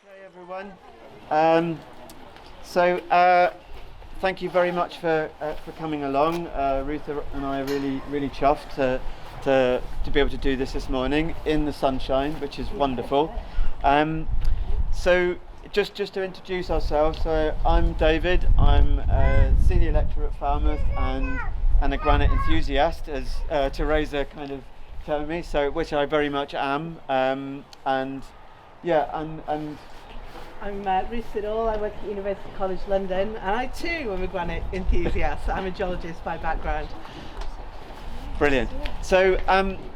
Okay, everyone. Thank you very much for coming along. Ruth and I are really chuffed to be able to do this morning in the sunshine, which is wonderful. So just to introduce ourselves, I'm David. I'm a senior lecturer at Falmouth and a granite enthusiast, as Teresa kind of told me. So which I very much am. And I'm Ruth Siddall. I work at University College London, and I too am a granite enthusiast. I'm a geologist by background. Brilliant. So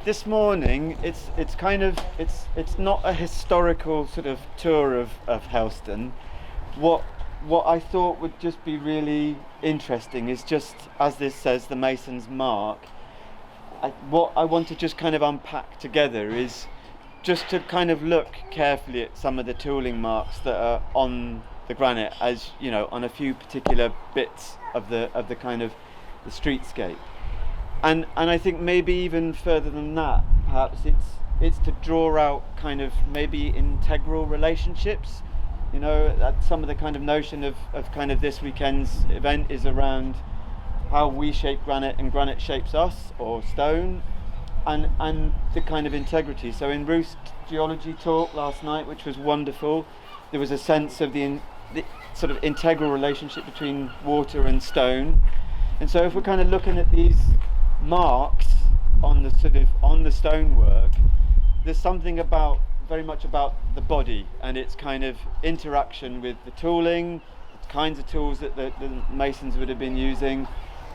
this morning, it's not a historical sort of tour of Helston. What I thought would just be really interesting is just, as this says, the Mason's mark. What I want to just kind of unpack together is just to kind of look carefully at some of the tooling marks that are on the granite, as you know, on a few particular bits of the kind of the streetscape, and I think maybe even further than that, perhaps it's to draw out kind of maybe integral relationships. You know, that some of the kind of notion of kind of this weekend's event is around how we shape granite and granite shapes us, or stone. And the kind of integrity. So in Ruth's geology talk last night, which was wonderful, there was a sense of the sort of integral relationship between water and stone. And so if we're kind of looking at these marks on the stonework, there's something very much about the body and its kind of interaction with the tooling, the kinds of tools that the masons would have been using,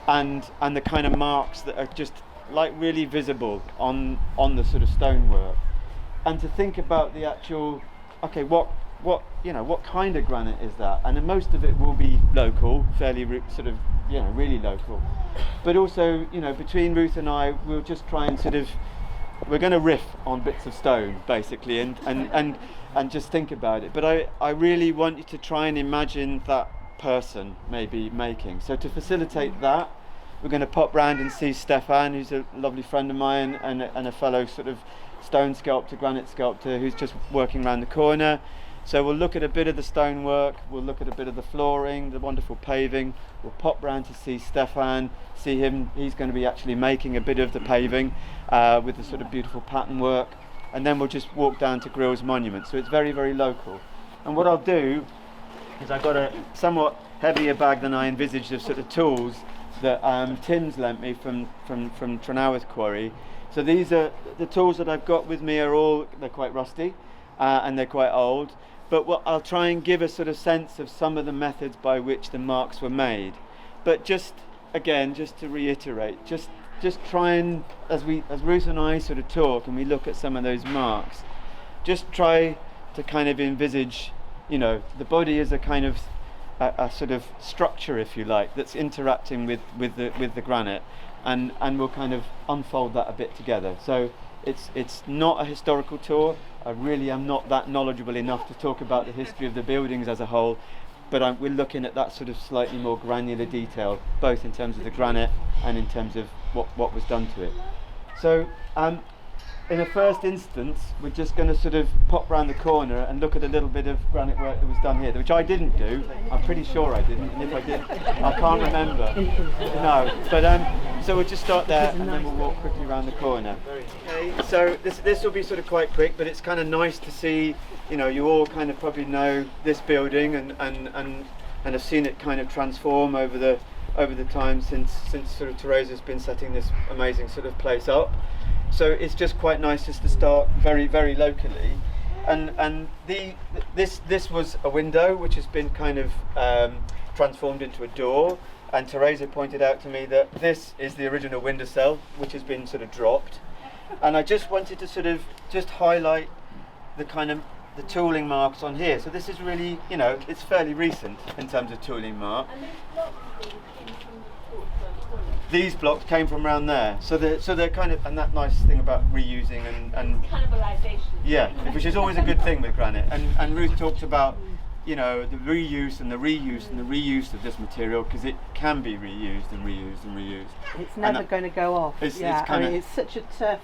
and the kind of marks that are just like really visible on the sort of stonework. And to think about the actual, okay, what kind of granite is that? And then most of it will be local, fairly sort of, really local. But also, between Ruth and I, we'll just try and we're going to riff on bits of stone basically, and just think about it. But I really want you to try and imagine that person maybe making. So to facilitate that, we're going to pop round and see Stefan, who's a lovely friend of mine and a fellow sort of stone sculptor, granite sculptor, who's just working around the corner. So we'll look at a bit of the stonework, we'll look at a bit of the flooring, the wonderful paving. We'll pop round to see Stefan, see him. He's going to be actually making a bit of the paving with the sort of beautiful pattern work. And then we'll just walk down to Grill's monument. So it's very, very local. And what I'll do is I've got a somewhat heavier bag than I envisaged of sort of tools that Tim's lent me from Trenoweth Quarry. So these are the tools that I've got with me. They're quite rusty and they're quite old, but I'll try and give a sort of sense of some of the methods by which the marks were made. But just to reiterate, just try and, as Ruth and I sort of talk and we look at some of those marks, just try to kind of envisage, the body as a kind of a sort of structure, if you like, that's interacting with the granite, and we'll kind of unfold that a bit together. So it's not a historical tour. I really am not that knowledgeable enough to talk about the history of the buildings as a whole, but we're looking at that sort of slightly more granular detail, both in terms of the granite and in terms of what was done to it. So in the first instance, we're just going to sort of pop round the corner and look at a little bit of granite work that was done here, which I didn't do. I'm pretty sure I didn't, and if I did, I can't remember. No, but so we'll just start there, and then we'll walk quickly around the corner. Okay, so this will be sort of quite quick, but it's kind of nice to see. You all kind of probably know this building and have seen it kind of transform over the time since sort of Teresa's been setting this amazing sort of place up. So it's just quite nice just to start very, very locally, and this was a window which has been kind of transformed into a door, and Teresa pointed out to me that this is the original windowsill which has been sort of dropped, and I just wanted to sort of just highlight the kind of the tooling marks on here. So this is really, it's fairly recent in terms of tooling mark. These blocks came from around there, so they're kind of, and that nice thing about reusing and cannibalization. Yeah, which is always a good thing with granite. And Ruth talked about, the reuse and the reuse and the reuse of this material, because it can be reused and reused and reused. It's never going to go off. It's it's such a tough.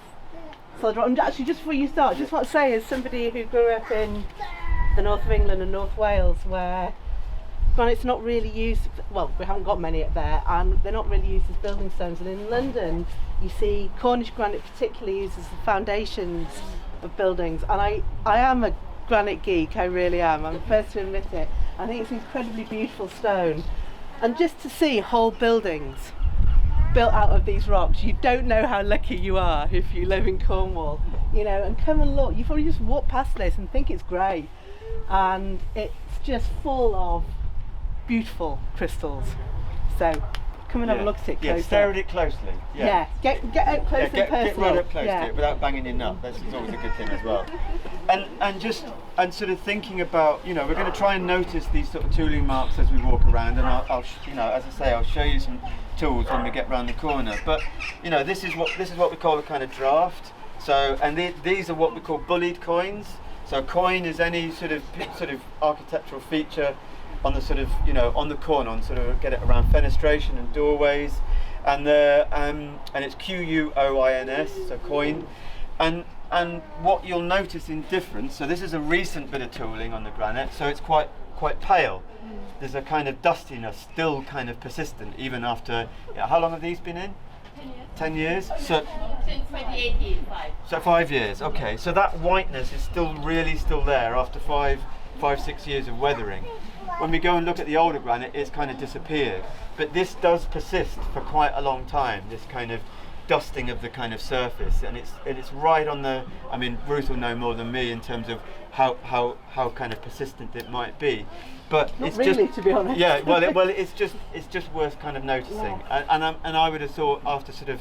So actually, just before you start, just want to say, as somebody who grew up in the north of England and North Wales, where granite's not really used, well, we haven't got many up there, and they're not really used as building stones. And in London, you see Cornish granite particularly used as the foundations of buildings. And I am a granite geek, I really am. I'm the first to admit it. I think it's an incredibly beautiful stone. And just to see whole buildings built out of these rocks, you don't know how lucky you are if you live in Cornwall, you know, and come and look. You probably just walk past this and think it's grey, and it's just full of beautiful crystals. So come and have a look at it closer. Yeah, stare at it closely. Yeah, get up close and personal. Get right up close to it without banging your nut. That's always a good thing as well. And sort of thinking about, you know, we're going to try and notice these sort of tooling marks as we walk around, and I'll you know, as I say, I'll show you some tools when we get round the corner. But you know, this is what we call a kind of draft. So, and these are what we call bullied coins. So a coin is any sort of architectural feature on the sort of, you know, on the corner, on sort of get it around fenestration and doorways, and it's Q-U-O-I-N-S, so coin, and what you'll notice in difference. So this is a recent bit of tooling on the granite, so it's quite pale. There's a kind of dustiness still kind of persistent even after. How long have these been in? 10 years. So since 2018, 5. So 5 years. Okay. So that whiteness is still there after 5-6 years of weathering. When we go and look at the older granite, it's kind of disappeared. But this does persist for quite a long time, this kind of dusting of the kind of surface, and it's right on the, I mean, Ruth will know more than me in terms of how kind of persistent it might be. But not it's really, just, to be honest. Yeah, well, it's just worth kind of noticing. Yeah. And I would have thought after sort of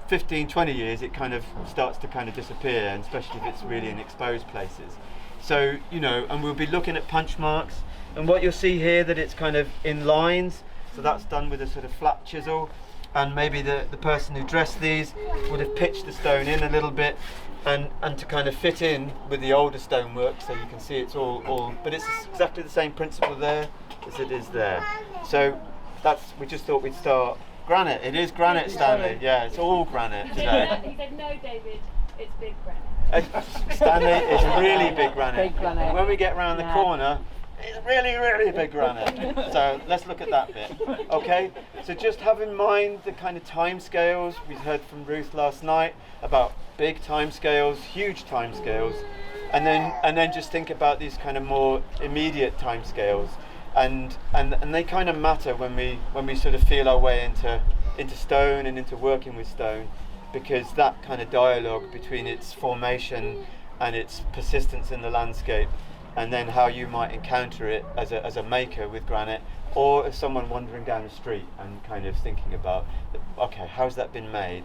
15-20 years it kind of starts to kind of disappear, and especially if it's really in exposed places. So, you know, and we'll be looking at punch marks, and what you'll see here that it's kind of in lines, so that's done with a sort of flat chisel, and maybe the person who dressed these would have pitched the stone in a little bit and to kind of fit in with the older stonework, so you can see it's all but it's exactly the same principle there as it is there. So we just thought we'd start. Granite, it is granite, Stanley. Yeah, it's all granite today. He said, no, David, it's big granite. Stanley, it's really big granite. Big granite. When we get round the corner, it's really, really big granite. So let's look at that bit. Okay, so just have in mind the kind of time scales. We heard from Ruth last night about big time scales, huge time scales, and then just think about these kind of more immediate time scales. And they kind of matter when we sort of feel our way into stone and into working with stone, because that kind of dialogue between its formation and its persistence in the landscape, and then how you might encounter it as a maker with granite, or as someone wandering down the street and kind of thinking about, okay, how's that been made?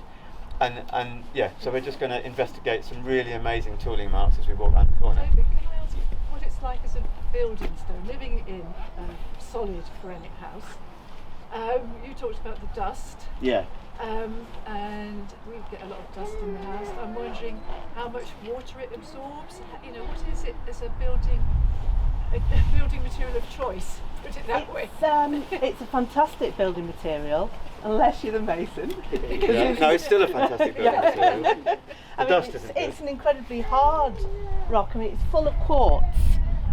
And yeah, so we're just going to investigate some really amazing tooling marks as we walk around the corner. David, can I ask you what it's like as a building stone, living in a solid granite house? You talked about the dust. Yeah. And we get a lot of dust in the house. I'm wondering how much water it absorbs. You know, what is it as a building material of choice? Put it that way. It's a fantastic building material, unless you're the mason. Yeah. No, it's still a fantastic building material. It's an incredibly hard rock. I mean, it's full of quartz,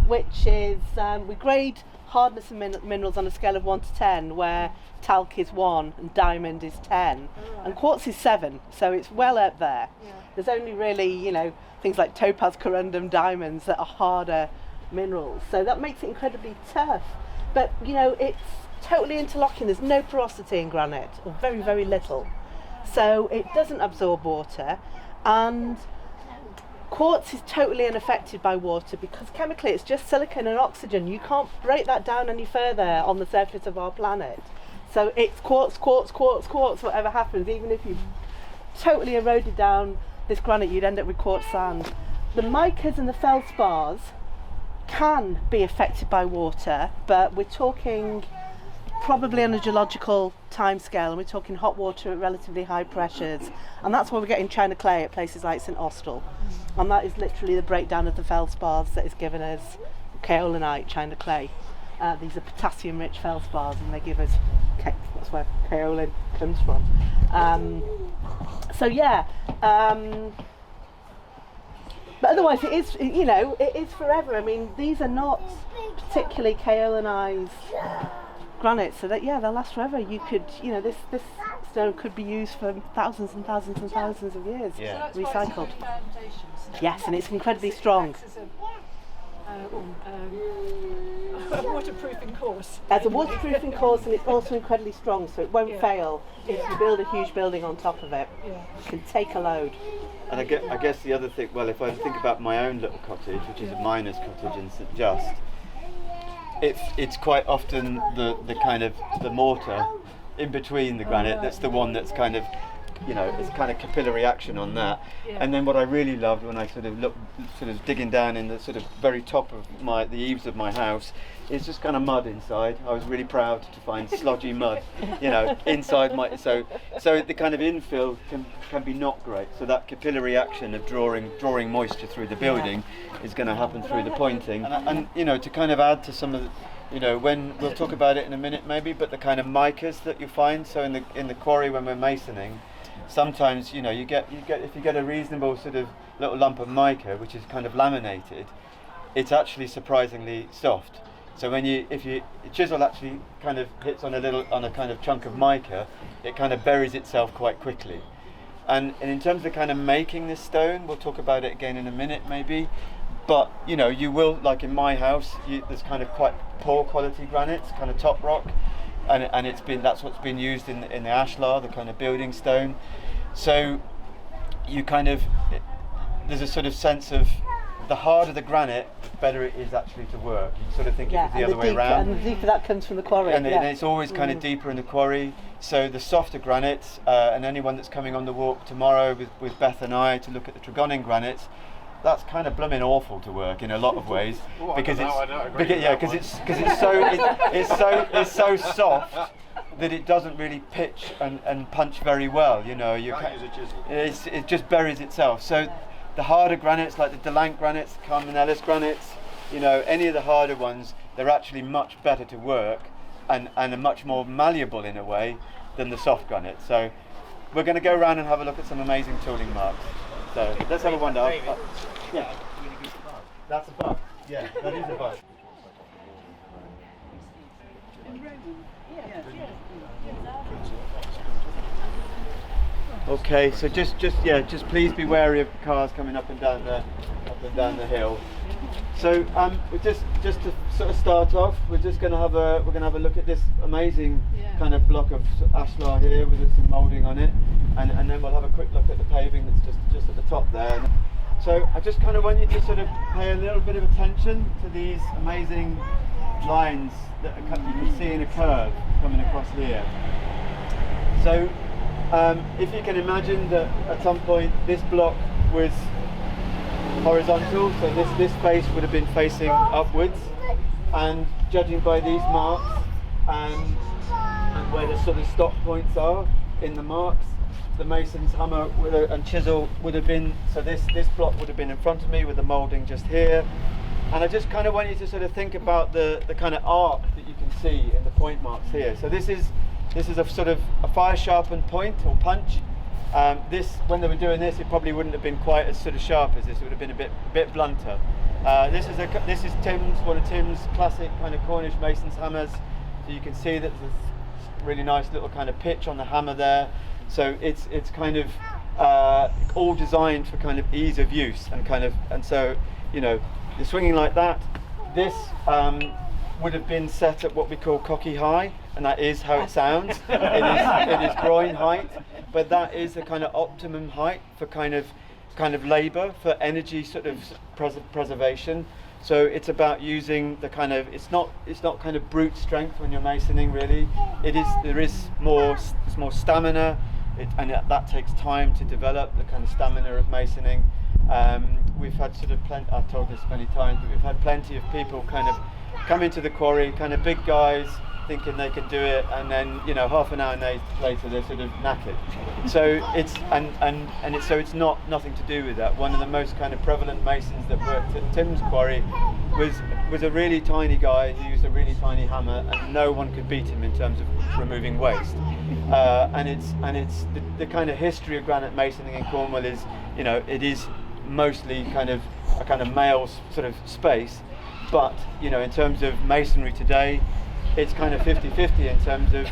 which is we grade hardness of minerals on a scale of 1 to 10, where talc is 1 and diamond is 10, and quartz is 7, so it's well up there. Yeah. There's only really, you know, things like topaz, corundum, diamonds that are harder minerals, so that makes it incredibly tough. But you know, it's totally interlocking. There's no porosity in granite, or very, very little, so it doesn't absorb water. And quartz is totally unaffected by water, because chemically it's just silicon and oxygen. You can't break that down any further on the surface of our planet. So it's quartz, quartz, quartz, quartz, whatever happens. Even if you totally eroded down this granite, you'd end up with quartz sand. The micas and the feldspars can be affected by water, but we're talking probably on a geological time scale, and we're talking hot water at relatively high pressures, and that's why we're getting China clay at places like St Austell, and that is literally the breakdown of the feldspars that has given us kaolinite China clay. These are potassium rich feldspars, and they give us that's where kaolin comes from. But otherwise, it is, you know, it is forever. I mean, these are not particularly kaolinized granites, so that, yeah, they'll last forever. You could, you know, this stone could be used for thousands and thousands and thousands of years, Yeah. So that's why recycled. it's got foundations. Yes, and it's incredibly It strong. acts as a waterproofing course. As a waterproofing course, and it's also incredibly strong, so it won't Yeah. fail if you build a huge building on top of it. Yeah. It can take a load. And I guess the other thing, well, if I think about my own little cottage, which is a miner's cottage in St Just, it's quite often the kind of the mortar in between the granite that's the one that's kind of, you know, it's kind of capillary action on that. Yeah. And then what I really loved when I sort of digging down in the sort of very top of the eaves of my house, is just kind of mud inside. I was really proud to find slodgy mud, you know, inside my, so the kind of infill can be not great. So that capillary action of drawing moisture through the building is going to happen through the pointing. And you know, to kind of add to some of the, you know, when we'll talk about it in a minute maybe, but the kind of micas that you find. So in the quarry when we're masoning, sometimes, you know, you get if you get a reasonable sort of little lump of mica which is kind of laminated, it's actually surprisingly soft. So if you chisel actually kind of hits on a kind of chunk of mica, it kind of buries itself quite quickly. And in terms of kind of making this stone, we'll talk about it again in a minute maybe. But you know, you will, like in my house, there's kind of quite poor quality granites, kind of top rock, and that's what's been used in the ashlar, the kind of building stone. So you kind of, there's a sort of sense of the harder the granite, the better it is actually to work. You sort of think Yeah, it was the other way deeper, around. and the deeper that comes from the quarry. And yeah. it's always kind of deeper in the quarry. So the softer granites, and anyone that's coming on the walk tomorrow with Beth and I to look at the Tregoning granites, that's kind of blooming awful to work in a lot of ways, because it's so soft that it doesn't really pitch and punch very well. You know, it just buries itself. So the harder granites, like the Delank granites, Carmenellis granites, you know, any of the harder ones, they're actually much better to work and are much more malleable in a way than the soft granite. So we're going to go around and have a look at some amazing tooling marks. So let's have a wander. Yeah, that's a bug. Yeah, that is a bug. Okay, so just please be wary of cars coming up and down the hill. So we're just to sort of start off, we're going to have a look at this amazing kind of block of ashlar here with some moulding on it, and then we'll have a quick look at the paving that's just at the top there. So I just kind of want you to sort of pay a little bit of attention to these amazing lines that you can see in a curve coming across here. So if you can imagine that at some point this block was horizontal, so this face would have been facing upwards, and judging by these marks and where the sort of stop points are in the marks, the mason's hammer and chisel would have been, so this block would have been in front of me with the moulding just here. And I just kind of want you to sort of think about the kind of arc that you can see in the point marks here. So this is a sort of a fire sharpened point or punch. When they were doing this, it probably wouldn't have been quite as sort of sharp as this. It would have been a bit blunter. This is Tim's, one of Tim's classic kind of Cornish mason's hammers. So you can see that there's this really nice little kind of pitch on the hammer there. So it's kind of all designed for kind of ease of use and so you know, you're swinging like that. This would have been set at what we call cocky high, and that is how it sounds. It is groin height, but that is the kind of optimum height for kind of labour, for energy sort of preservation. So it's about using the kind of, it's not kind of brute strength when you're masoning really. There's more stamina, and that takes time to develop the kind of stamina of masoning. We've had sort of I've told this many times, but we've had plenty of people kind of come into the quarry, kind of big guys, thinking they could do it, and then, you know, half an hour later they're sort of knackered. So it's not nothing to do with that. One of the most kind of prevalent masons that worked at Tim's quarry was a really tiny guy who used a really tiny hammer, and no one could beat him in terms of removing waste. And it's the kind of history of granite masoning in Cornwall is, you know, it is mostly kind of a kind of male sort of space. But in terms of masonry today, it's kind of 50-50 in terms of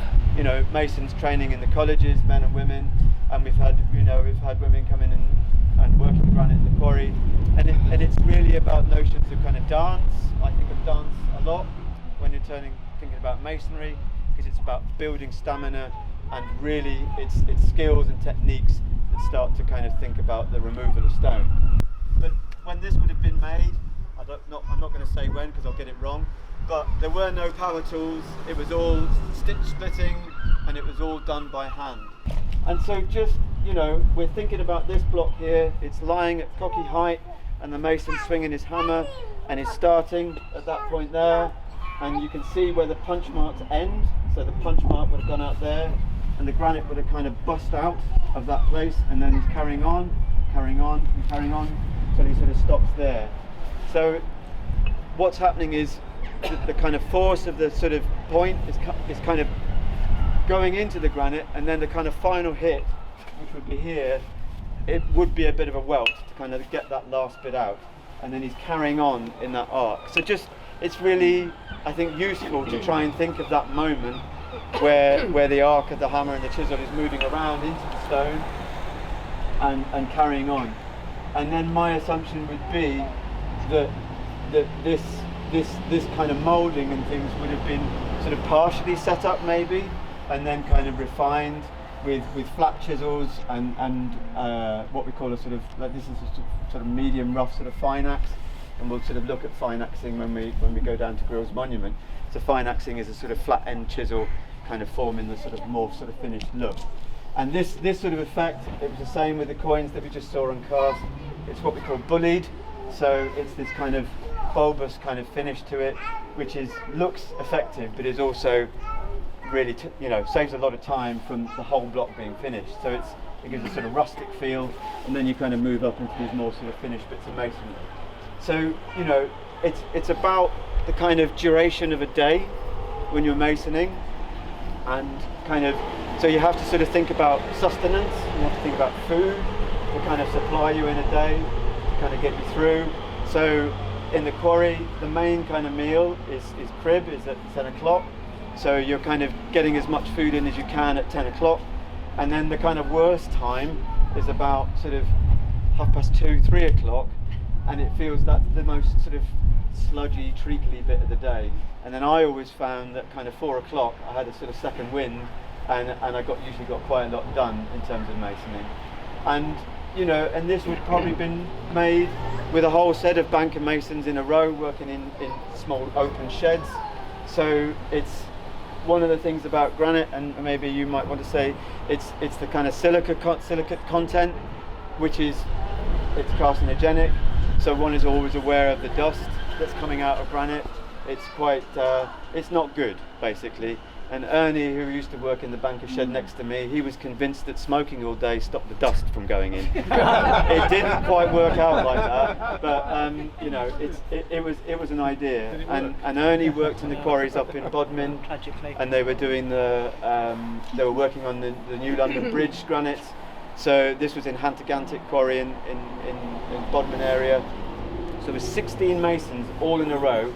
masons training in the colleges, men and women, and we've had women come in and work in granite in the quarry, and it's really about notions of kind of dance. I think of dance a lot when you're thinking about masonry, because it's about building stamina, and really it's skills and techniques that start to kind of think about the removal of stone. But when this would have been made, I'm not going to say when because I'll get it wrong, but there were no power tools. It was all stitch splitting, and it was all done by hand. And so just, we're thinking about this block here. It's lying at cocky height, and the mason's swinging his hammer, and he's starting at that point there, and you can see where the punch marks end. So the punch mark would have gone out there, and the granite would have kind of bust out of that place, and then he's carrying on, until he sort of stops there. So what's happening is the kind of force of the sort of point is kind of going into the granite, and then the kind of final hit, which would be here, it would be a bit of a welt to kind of get that last bit out, and then he's carrying on in that arc. So it's really, I think, useful to try and think of that moment where the arc of the hammer and the chisel is moving around into the stone and carrying on. And then my assumption would be that this kind of moulding and things would have been sort of partially set up maybe, and then kind of refined with flat chisels and what we call a sort of, like, this is a sort of medium rough sort of fine axe, and we'll sort of look at fine axing when we go down to Grill's Monument. So fine axing is a sort of flat end chisel kind of forming the sort of more sort of finished look. And this sort of effect, it was the same with the coins that we just saw on cast. It's what we call bullied, so it's this kind of bulbous kind of finish to it, which looks effective, but is also really saves a lot of time from the whole block being finished. So it gives a sort of rustic feel, and then you kind of move up into these more sort of finished bits of masonry. So it's about the kind of duration of a day when you're masoning, and kind of, so you have to sort of think about sustenance, you have to think about food to kind of supply you in a day, to kind of get you through. So in the quarry, the main kind of meal is crib, is at 10 o'clock. So you're kind of getting as much food in as you can at 10 o'clock. And then the kind of worst time is about sort of 2:30, 3 o'clock. And it feels that's the most sort of sludgy, treacly bit of the day. And then I always found that kind of 4 o'clock, I had a sort of second wind, and I usually got quite a lot done in terms of masoning. And and this would probably been made with a whole set of banker masons in a row working in small open sheds. So it's one of the things about granite, and maybe you might want to say, it's the kind of silicate content, which is, it's carcinogenic. So one is always aware of the dust that's coming out of granite. It's quite, it's not good, basically. And Ernie, who used to work in the banker shed next to me, he was convinced that smoking all day stopped the dust from going in. It didn't quite work out like that, but it was an idea. And Ernie worked in the quarries up in Bodmin, Tragically. and they were doing they were working on the New London Bridge granite. So this was in Hantagantic quarry in Bodmin area. So there was 16 masons all in a row,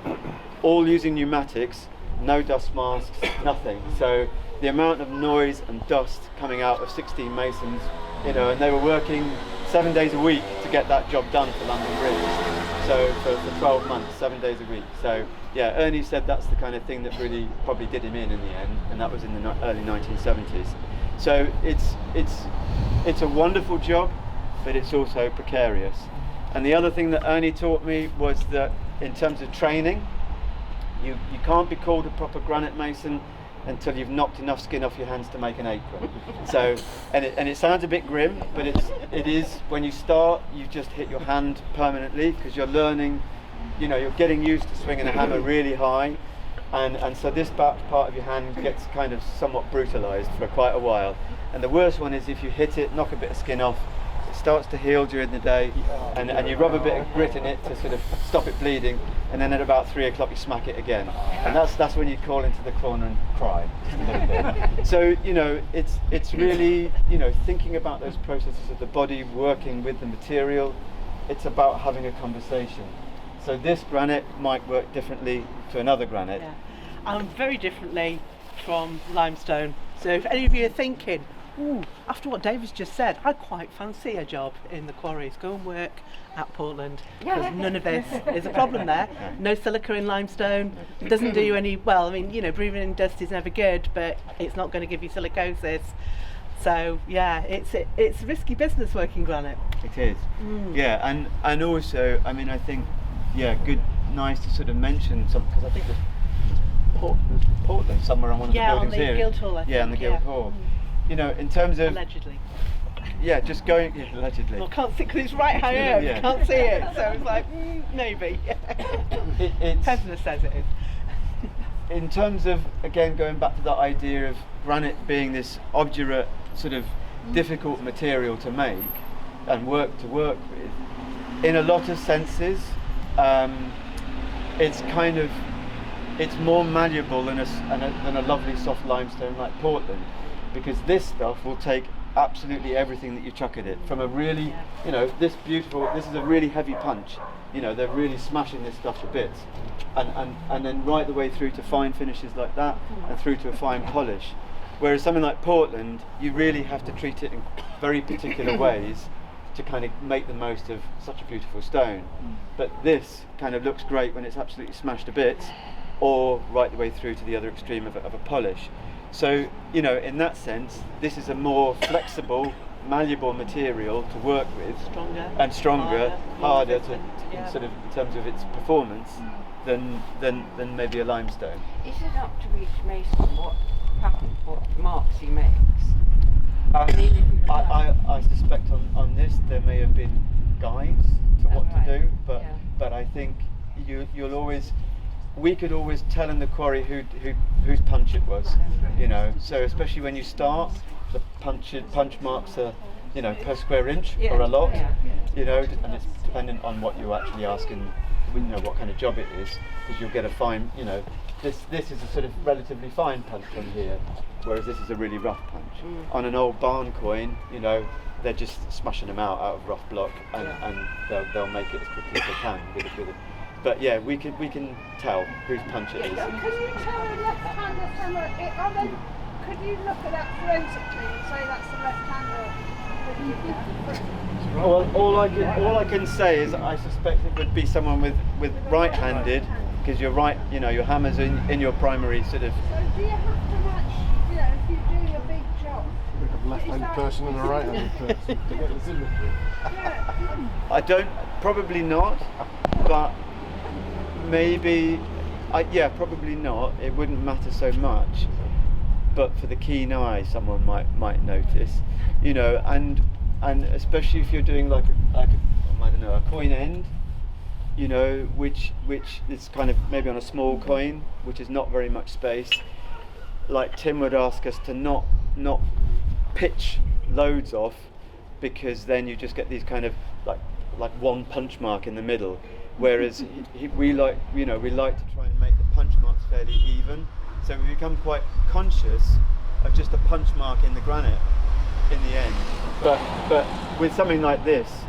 all using pneumatics. No dust masks, nothing. So the amount of noise and dust coming out of 16 masons, and they were working 7 days a week to get that job done for London Bridge. So for 12 months, 7 days a week. So yeah, Ernie said that's the kind of thing that really probably did him in the end, and that was in the early 1970s. So it's a wonderful job, but it's also precarious. And the other thing that Ernie taught me was that in terms of training, you can't be called a proper granite mason until you've knocked enough skin off your hands to make an apron. So, and it sounds a bit grim, but it is, when you start, you just hit your hand permanently, because you're learning, you're getting used to swinging a hammer really high, and so this part of your hand gets kind of somewhat brutalized for quite a while. And the worst one is if you hit it, knock a bit of skin off, it starts to heal during the day, and you rub a bit of grit in it to sort of stop it bleeding, and then at about 3 o'clock you smack it again, and that's when you crawl into the corner and cry just a little bit. So it's really thinking about those processes of the body working with the material, it's about having a conversation. So this granite might work differently to another granite. Yeah. And very differently from limestone. So if any of you are thinking, ooh, after what David's just said, I quite fancy a job in the quarries, go and work at Portland, because none of this is a problem there. No silica in limestone, doesn't do you any, well, I mean, you know, breathing in dust is never good, but it's not going to give you silicosis. So yeah, it's risky business working granite. It is. Yeah, and also, I mean, I think, yeah, nice to sort of mention something, because I think there's Portland somewhere on one of the buildings on the here. Guildhall, I think. Yeah, on the Guildhall. You know, in terms of Allegedly. yeah, just going allegedly. Well, can't see, because it's right high up, Yeah. you can't see it, so it's like, maybe. It's Tesla says it is. in terms of, again, going back to that idea of granite being this obdurate, sort of difficult material to make and work with, in a lot of senses, it's more malleable than a lovely soft limestone like Portland, because this stuff will take absolutely everything that you chuck at it. From a really, you know, this is a really heavy punch. You know, they're really smashing this stuff to bits, and then right the way through to fine finishes like that, and through to a fine polish. Whereas something like Portland, you really have to treat it in very particular ways to kind of make the most of such a beautiful stone. But this kind of looks great when it's absolutely smashed to bits, or right the way through to the other extreme of a polish. So, you know, in that sense, this is a more flexible, malleable material to work with, stronger, harder to sort of in terms of its performance than maybe a limestone. Is it up to each mason what marks he makes? I suspect on this there may have been guides to what to do, but I think we could always tell in the quarry whose punch it was, you know. So especially when you start, the punch marks are, you know, per square inch or a lot, you know, and it's dependent on what you're actually asking, you know, what kind of job it is, because you'll get a fine, you know, this is a sort of relatively fine punch on here, whereas this is a really rough punch. On an old barn coin, you know, they're just smashing them out of rough block, and they'll make it as quickly as they can with it. But yeah, we can tell whose punch it is. Can you tell a left-hander from a... could you look at that forensically and say that's the left-hander? Well, all I can say is I suspect it would be someone with right-handed, because you're right, you know, your hammer's in your primary sort of... So do you have to match, you know, if you're doing a big job? A left-handed person and a right-handed person to get the symmetry. Probably not, but maybe, probably not. It wouldn't matter so much, but for the keen eye, someone might notice, you know, and especially if you're doing like a I don't know, a coin end, you know, which is kind of maybe on a small coin, which is not very much space. Like Tim would ask us to not pitch loads off, because then you just get these kind of like one punch mark in the middle. Whereas we like to try and make the punch marks fairly even, so we become quite conscious of just a punch mark in the granite in the end. But with something like this,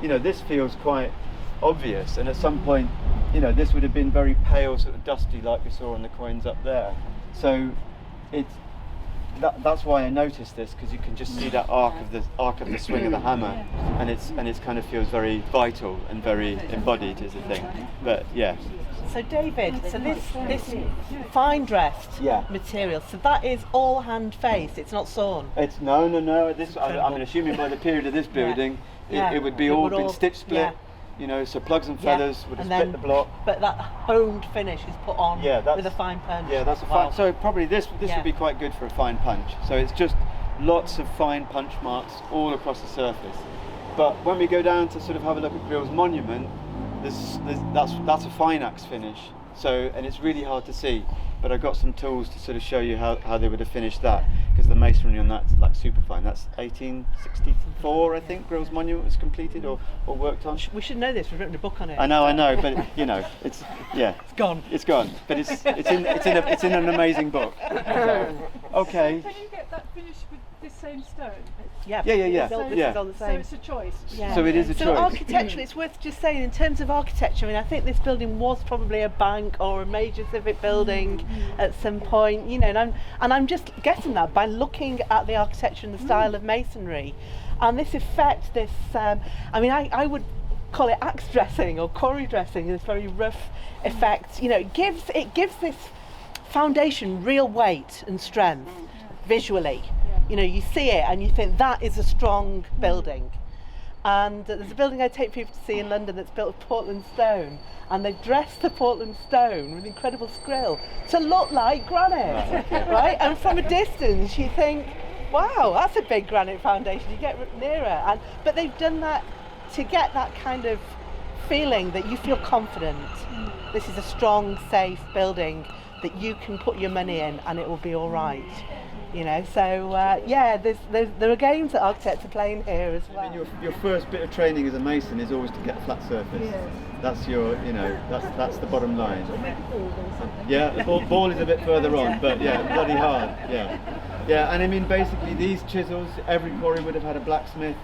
you know, this feels quite obvious, and at some point, you know, this would have been very pale, sort of dusty, like we saw on the coins up there. So that's why I noticed this, because you can just see that arc of the swing of the hammer, and it's kind of feels very vital and very embodied as a thing. But yeah. So David, this fine dressed material, so that is all hand face, it's not sawn? It's no. This I'm assuming by the period of this building, it would be all been stitch split. Yeah. You know, so plugs and feathers would have split the block. But that honed finish is put on with a fine punch. Yeah, that's a fine. So probably this would be quite good for a fine punch. So it's just lots of fine punch marks all across the surface. But when we go down to sort of have a look at Grill's monument, that's a fine axe finish. So, and it's really hard to see. But I've got some tools to sort of show you how they would have finished that, because the masonry on that's like super fine. That's 1864, I think, Grill's monument was completed or worked on. We should know this. We've written a book on it. I know, but you know, it's gone. It's gone, but it's in an amazing book. So, okay. Can you get that finished with this same stone? Yeah. Yeah. This is all the So same. it's a choice. Yeah. So it is a So choice. architecturally, it's worth just saying, in terms of architecture, I mean, I think this building was probably a bank or a major civic building at some point, you know, and I'm just getting that by looking at the architecture and the style of masonry, and this effect, this, I mean, I would call it axe dressing or quarry dressing, this very rough effect. You know, it gives this foundation real weight and strength visually. You know, you see it and you think that is a strong building. And there's a building I take people to see in London that's built of Portland stone, and they've dressed the Portland stone with incredible skill to look like granite, right? And from a distance you think, wow, that's a big granite foundation. You get nearer, but they've done that to get that kind of feeling that you feel confident. This is a strong, safe building that you can put your money in and it will be all right. You know, so there are games that architects are playing here as well. I mean, your first bit of training as a mason is always to get a flat surface. Yes. That's your, you know, that's the bottom line. Yeah, the ball is a bit further on, but yeah, bloody hard. Yeah, and I mean, basically these chisels, every quarry would have had a blacksmith,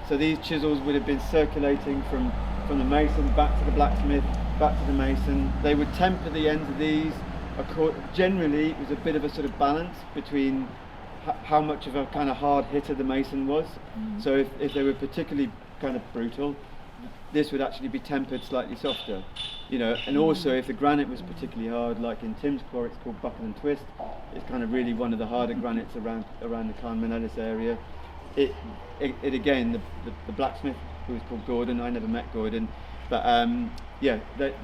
so these chisels would have been circulating from the mason back to the blacksmith, back to the mason. They would temper the ends of these. Generally, it was a bit of a sort of balance between how much of a kind of hard hitter the mason was. So if they were particularly kind of brutal, this would actually be tempered slightly softer, you know. And also, if the granite was particularly hard, like in Tim's quarry, it's called buckle and twist. It's kind of really one of the harder granites around the Carmenellis area. It again, the blacksmith, who was called Gordon. I never met Gordon, but yeah, the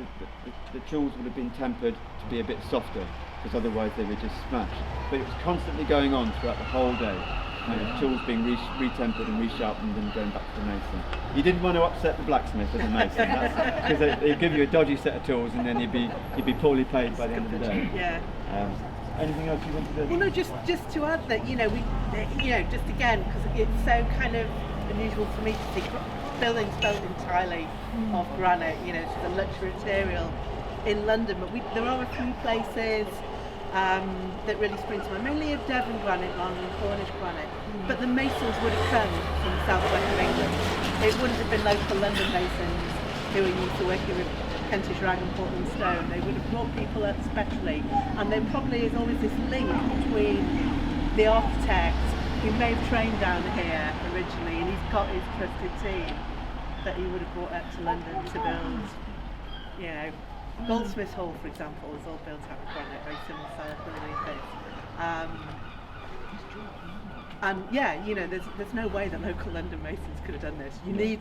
tools would have been tempered to be a bit softer, because otherwise they would just smash. But it was constantly going on throughout the whole day. Kind of tools being re-tempered and resharpened and going back to the mason. You didn't want to upset the blacksmith as a mason, because they'd give you a dodgy set of tools and then you'd be poorly paid by the end of the day. Yeah. Anything else you wanted to? Well, no, just to add that, you know, just again, because it's so kind of unusual for me to see buildings built entirely of granite. You know, it's a luxury material in London, but there are a few places that really spring to mind, mainly of Devon granite rather than Cornish granite. But the masons would have come from the southwest of England. It wouldn't have been local London masons who are used to working with Kentish rag and Portland stone. They would have brought people up specially, and there probably is always this link between the architect who may have trained down here originally, and he's got his trusted team that he would have brought up to London to build, you know. Goldsmiths Hall, for example, is all built out of granite, very similar style of building this. And yeah, you know, there's no way that local London masons could have done this. You need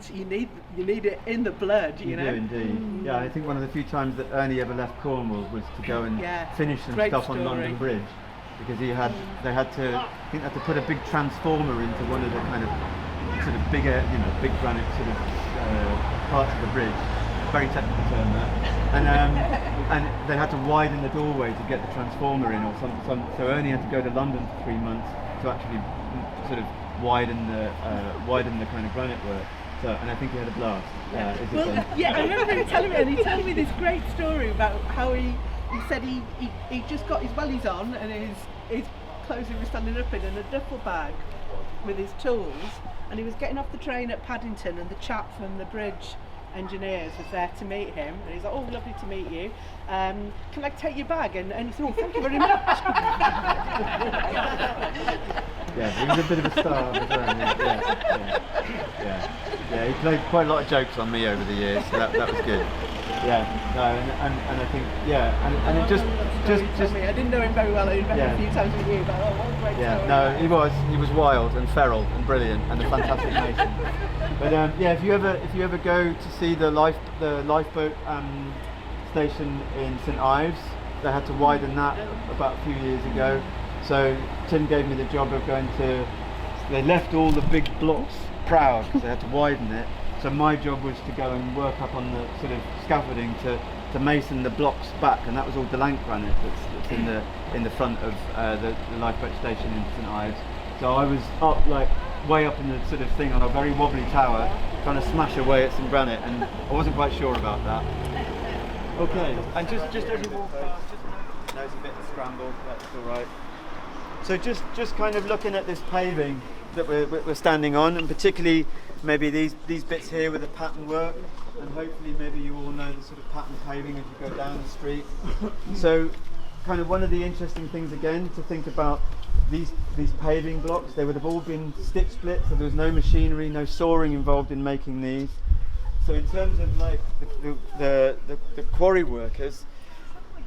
it in the blood, you know. Do indeed. Yeah, I think one of the few times that Ernie ever left Cornwall was to go and finish some Great stuff story. on London Bridge, because they had to put a big transformer into one of the kind of sort of bigger, you know, big granite sort of parts of the bridge. Very technical term that, and they had to widen the doorway to get the transformer in, or some. So Ernie had to go to London for 3 months to actually sort of widen the kind of granite work. So, and I think he had a blast. I remember him telling me this great story about how he said he just got his wellies on and his clothes he was standing up in a duffel bag with his tools, and he was getting off the train at Paddington, and the chap from the bridge engineers was there to meet him, and he's like, "Oh, lovely to meet you. Can I take your bag?" And he said, "Oh, thank you very much." Yeah, he was a bit of a star. Yeah, he played quite a lot of jokes on me over the years, so that was good. Yeah, no, and I think, and it just I didn't know him very well. I met him a few times with you, but what a great story. No, he was wild and feral and brilliant and a fantastic mason. But if you ever go to see the lifeboat station in St Ives, they had to widen that about a few years ago. So Tim gave me the job of going to. They left all the big blocks proud because they had to widen it. So my job was to go and work up on the sort of scaffolding to mason the blocks back, and that was all Delank granite that's in the front of the lifeboat station in St Ives. So I was up way up in the sort of thing on a very wobbly tower, trying to smash away at some granite, and I wasn't quite sure about that. Okay, and just as you walk past, there's a bit of scramble. That's all right. So just kind of looking at this paving, that we're standing on, and particularly maybe these bits here with the pattern work, and hopefully maybe you all know the sort of pattern paving as you go down the street. So kind of one of the interesting things again to think about these paving blocks, they would have all been stitch split, so there was no machinery, no sawing involved in making these. So in terms of like the quarry workers,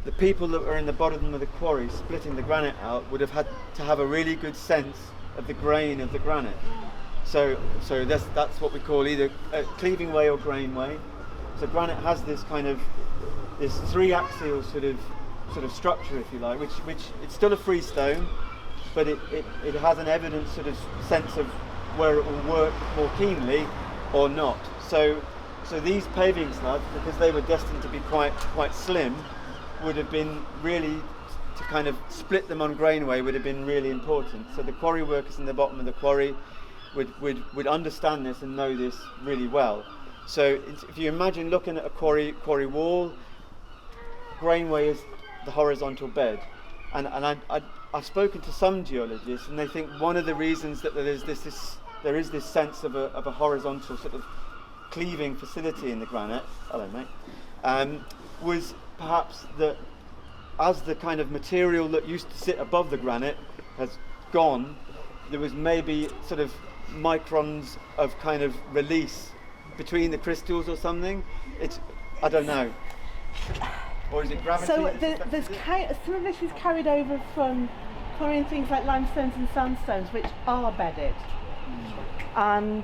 the people that were in the bottom of the quarry splitting the granite out would have had to have a really good sense of the grain of the granite. So that's what we call either a cleaving way or grain way. So granite has this kind of this three-axial sort of structure, if you like, which it's still a free stone, but it has an evident sort of sense of where it will work more keenly or not. So these paving slabs, because they were destined to be quite slim, would have been really, to kind of split them on grainway would have been really important. So the quarry workers in the bottom of the quarry would understand this and know this really well. So if you imagine looking at a quarry wall, grainway is the horizontal bed, and I've spoken to some geologists, and they think one of the reasons that there is this sense of a horizontal sort of cleaving facility in the granite, hello mate, was perhaps that as the kind of material that used to sit above the granite has gone, there was maybe sort of microns of kind of release between the crystals or something. I don't know. Or is it gravity? So some of this is carried over from quarrying things like limestones and sandstones, which are bedded. And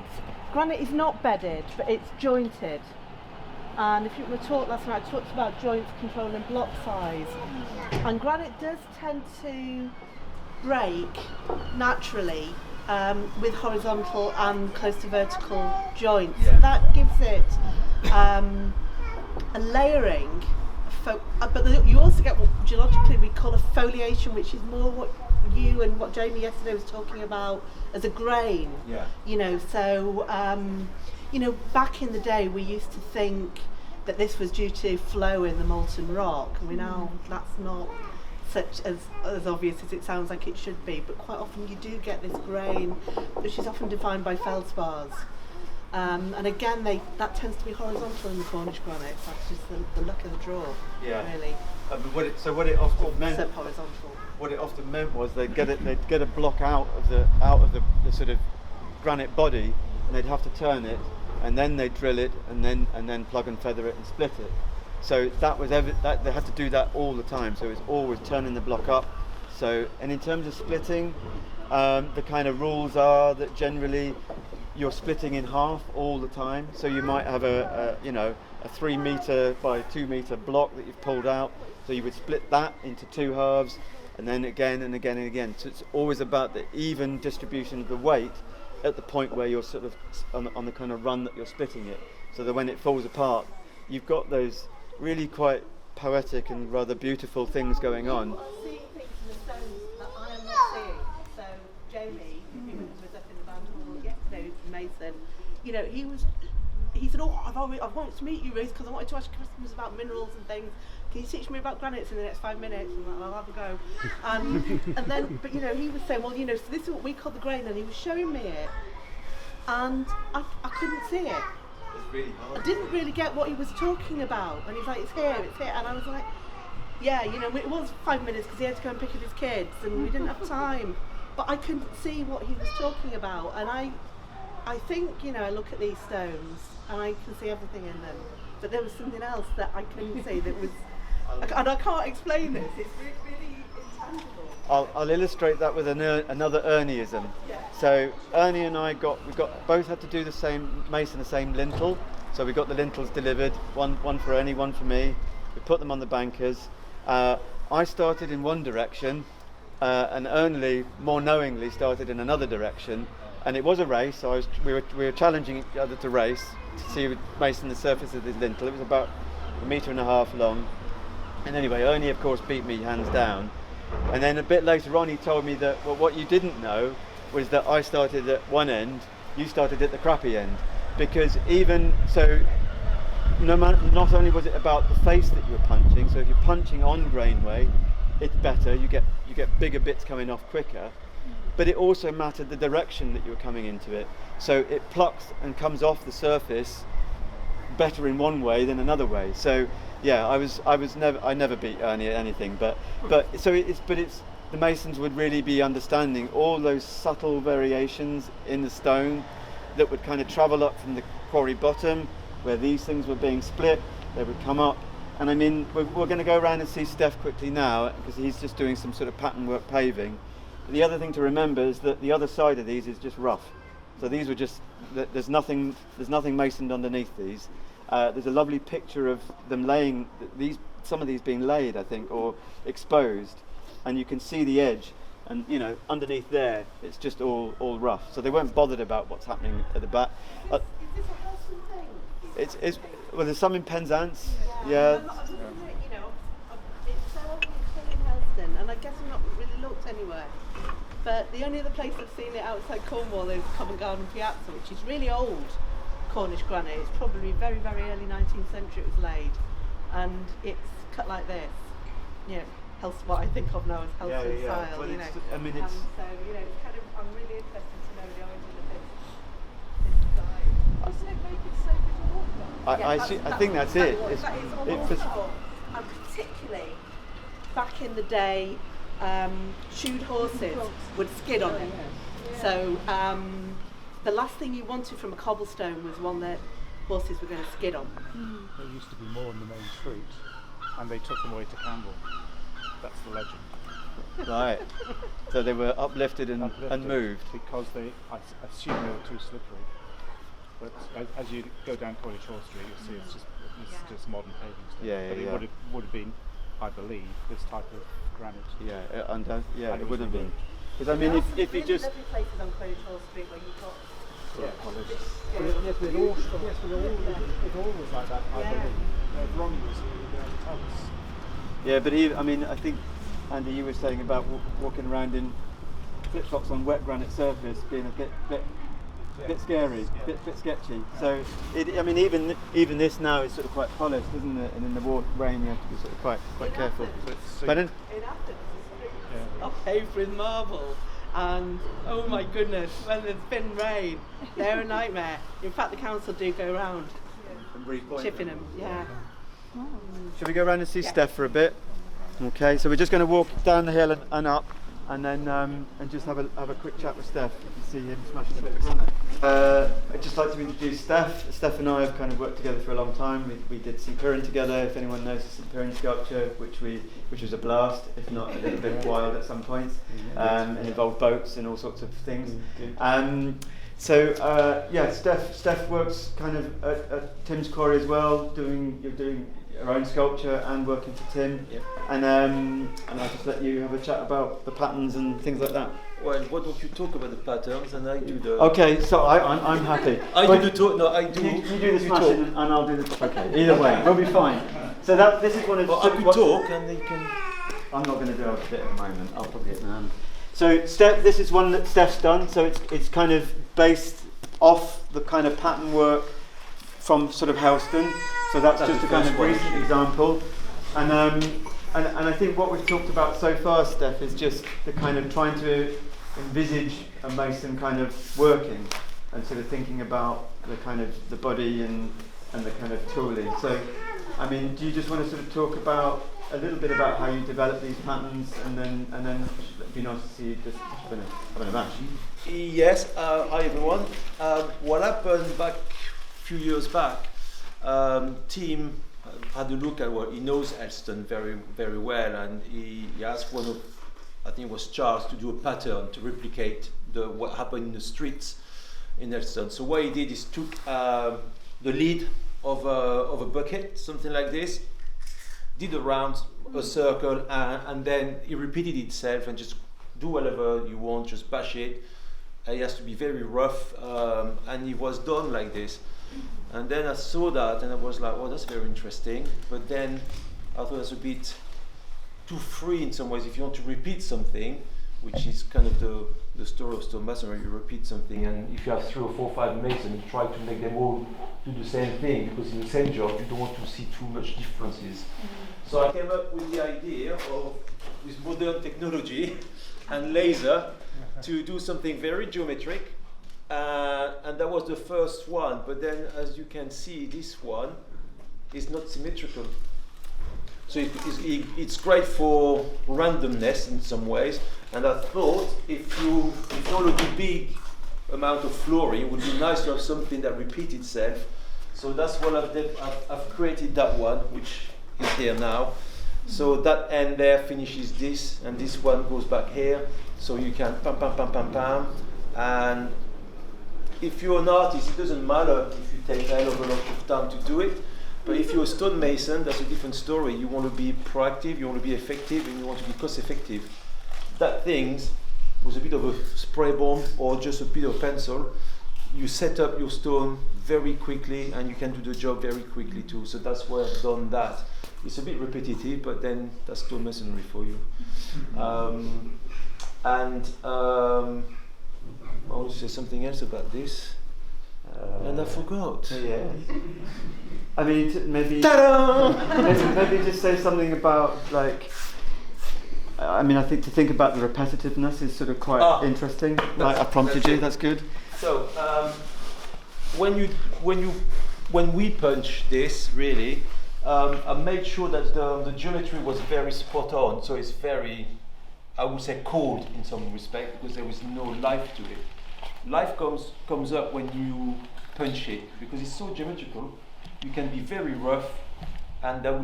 granite is not bedded, but it's jointed. And if you were taught last night, I talked about joints controlling block size. And granite does tend to break naturally with horizontal and close to vertical joints. Yeah. So that gives it a layering. But you also get what geologically we call a foliation, which is more what you and what Jamie yesterday was talking about as a grain. Yeah. You know, so back in the day we used to think that this was due to flow in the molten rock, and we now that's not such as obvious as it sounds like it should be. But quite often you do get this grain, which is often defined by feldspars. And again, that tends to be horizontal in the Cornish granite. That's just the look of the draw, really. What it often meant. Except horizontal. What it often meant was they'd get a block out of the sort of granite body, and they'd have to turn it, and then they'd drill it, and then plug and feather it and split it. So that was that they had to do that all the time. So it's always turning the block up. So, and in terms of splitting, the kind of rules are that generally you're splitting in half all the time. So you might have a 3 meter by 2 meter block that you've pulled out. So you would split that into two halves, and then again and again and again. So it's always about the even distribution of the weight at the point where you're sort of on the kind of run that you're splitting it. So that when it falls apart, you've got those really quite poetic and rather beautiful things going on. I'm seeing things in the stones that I am not seeing. So Jamie, who was up in the band hall yesterday, Mason, he said, I've wanted to meet you, Ruth, because I wanted to ask customers about minerals and things. Can you teach me about granites in the next 5 minutes? And I'll have a go. And then, but he was saying, well, so this is what we call the grain, and he was showing me it, and I couldn't see it. It's really hard. I didn't really get what he was talking about, and he's like, it's here, and I was like, yeah, it was 5 minutes because he had to go and pick up his kids, and we didn't have time, but I couldn't see what he was talking about, and I think, I look at these stones, and I can see everything in them, but there was something else that I couldn't see that was, and I can't explain this, it's really intangible. I'll illustrate that with another Ernieism. Yeah. So Ernie and I both had to do the same mason, the same lintel. So we got the lintels delivered, one for Ernie, one for me. We put them on the bankers. I started in one direction, and Ernie more knowingly started in another direction. And it was a race. So we were challenging each other to race to see who would mason the surface of the lintel. It was about 1.5 meters long. And anyway, Ernie of course beat me hands down. And then a bit later on he told me that what you didn't know was that I started at one end, you started at the crappy end. Because even so, not only was it about the face that you were punching, so if you're punching on grainway, it's better, you get bigger bits coming off quicker. but it also mattered the direction that you were coming into it. So it plucks and comes off the surface better in one way than another way. So yeah, I never beat Ernie at anything, but the masons would really be understanding all those subtle variations in the stone that would kind of travel up from the quarry bottom, where these things were being split. They would come up, and I mean, we're going to go around and see Steph quickly now, because he's just doing some sort of pattern work paving. But the other thing to remember is that the other side of these is just rough. So these were just, there's nothing masoned underneath these. There's a lovely picture of them laying some of these being laid, I think, or exposed, and you can see the edge, and you know, underneath there it's just all rough. So they weren't bothered about what's happening at the back. Is this a Helston thing? It's well, there's some in Penzance. Yeah. You know, it's so obvious still in Helston, and I guess I've not really looked anywhere. But the only other place I've seen it outside Cornwall is Covent Garden Piazza, which is really old Cornish granite. It's probably very, very early 19th century it was laid, and it's cut like this. You know, what I think of now as Helston style. Well, you know. I mean, it's. So you know, it's kind of. I'm really interested to know the origin of this design. Doesn't it make it safer to walk though? I think that's it. That is almost and particularly back in the day, shoed horses would skid on it. So the last thing you wanted from a cobblestone was one that horses were going to skid on. There used to be more in the main street, and they took them away to Campbell. That's the legend. Right. So they were uplifted and moved. Because I assume they were too slippery. But as you go down College Hall Street, you'll see it's just modern paving stuff. But it would have been, I believe, this type of granite. It would have been. Because I mean, if you just. Lovely places on College Hall Street where you've got. Yes, but it always like that, I believe. They're wrong, you see, the tubs. Yeah, but I think, Andy, you were saying about walking around in flip-flops on wet granite surface being a bit scary, bit sketchy. So, even this now is sort of quite polished, isn't it? And in the rain, you have to be sort of quite careful. But in Athens, the streets are paved with marble, and oh my goodness, when there's been rain, they're a nightmare. In fact, the council do go around chipping them. Yeah. Shall we go around and see Steph for a bit? Okay, so we're just going to walk down the hill and up, and then and just have a quick chat with Steph. You can see him smashing a bit of granite. I'd just like to introduce Steph. Steph and I have kind of worked together for a long time. We did St. Piran together. If anyone knows the St. Piran sculpture, which was a blast, if not a little bit wild at some points, and involved boats and all sorts of things. Steph works kind of at Tim's quarry as well. You're doing your own sculpture and working for Tim. Yep. And I'll just let you have a chat about the patterns and things like that. Well, why don't you talk about the patterns and I do the... Okay, so I'm happy. I do the talk, no, I do... You do the smashing and I'll do the... Okay, either way, we'll be fine. So this is one of... Well, I could talk and they can... I'm not going to do a bit at the moment, I'll probably get an hand. So this is one that Steph's done, so it's kind of based off the kind of pattern work from sort of Helston. So that's just a kind of recent example. And I think what we've talked about so far, Steph, is just the kind of trying to envisage a mason kind of working and sort of thinking about the kind of the body and the kind of tooling. So, I mean, do you just want to sort of talk about a little bit about how you develop these patterns, and then it'd be nice to see you just having a bash. Yes, hi everyone. What happened back a few years back, Tim had a look at he knows Helston very, very well, and he asked one of, I think it was Charles, to do a pattern to replicate what happened in the streets in Helston. So what he did is took the lid of a bucket, something like this, did a circle, and then he repeated itself, and just do whatever you want, just bash it. It has to be very rough, and it was done like this. And then I saw that, and I was like, oh, that's very interesting. But then I thought it was a bit too free in some ways. If you want to repeat something, which is kind of the story of stone masonry, you repeat something, and if you have 3 or 4 or 5 masons, you try to make them all do the same thing, because in the same job, you don't want to see too much differences. So I came up with the idea of, with modern technology and laser, to do something very geometric, and that was the first one. But then, as you can see, this one is not symmetrical. So it's great for randomness in some ways. And I thought if you want to do big amount of flooring, it would be nice to have something that repeats itself. So that's what I've created that one, which is here now. So that end there finishes this, and this one goes back here. So you can pam, pam, pam, pam, pam. And if you're an artist, it doesn't matter if you take a hell of a lot of time to do it. But if you're a stonemason, that's a different story. You want to be proactive, you want to be effective, and you want to be cost effective. That things with a bit of a spray bomb or just a bit of pencil, you set up your stone very quickly, and you can do the job very quickly too. So that's why I've done that. It's a bit repetitive, but then that's stonemasonry for you. I want to say something else about this, and I forgot. Yeah. I mean, maybe just say something about, like, I mean, I think to think about the repetitiveness is sort of quite interesting. Like I prompted you, that's good. So when we punch this, really, I made sure that the geometry was very spot on. So it's very, I would say, cold in some respect, because there was no life to it. Life comes up when you punch it, because it's so geometrical. You can be very rough, and that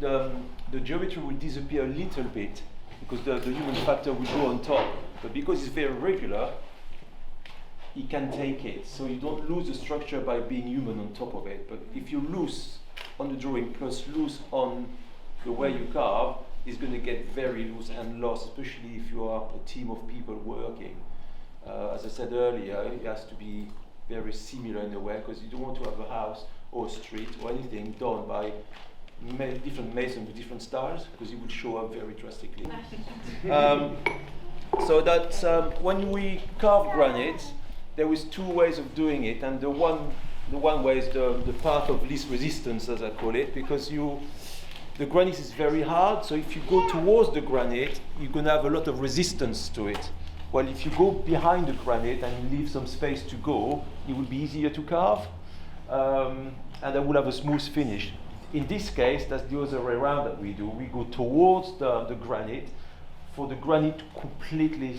the geometry will disappear a little bit, because the human factor will go on top. But because it's very regular, it can take it. So you don't lose the structure by being human on top of it. But if you lose on the drawing plus loose on the way you carve, it's going to get very loose and lost, especially if you are a team of people working. As I said earlier, it has to be very similar in a way, because you don't want to have a house or a street or anything done by different masons with different styles, because it would show up very drastically. So that when we carve granite, there was two ways of doing it, and the one way is the path of least resistance, as I call it, because the granite is very hard. So if you go towards the granite, you're going to have a lot of resistance to it. Well, if you go behind the granite and you leave some space to go, it will be easier to carve, and that will have a smooth finish. In this case, that's the other way around that we do. We go towards the granite, for the granite to completely,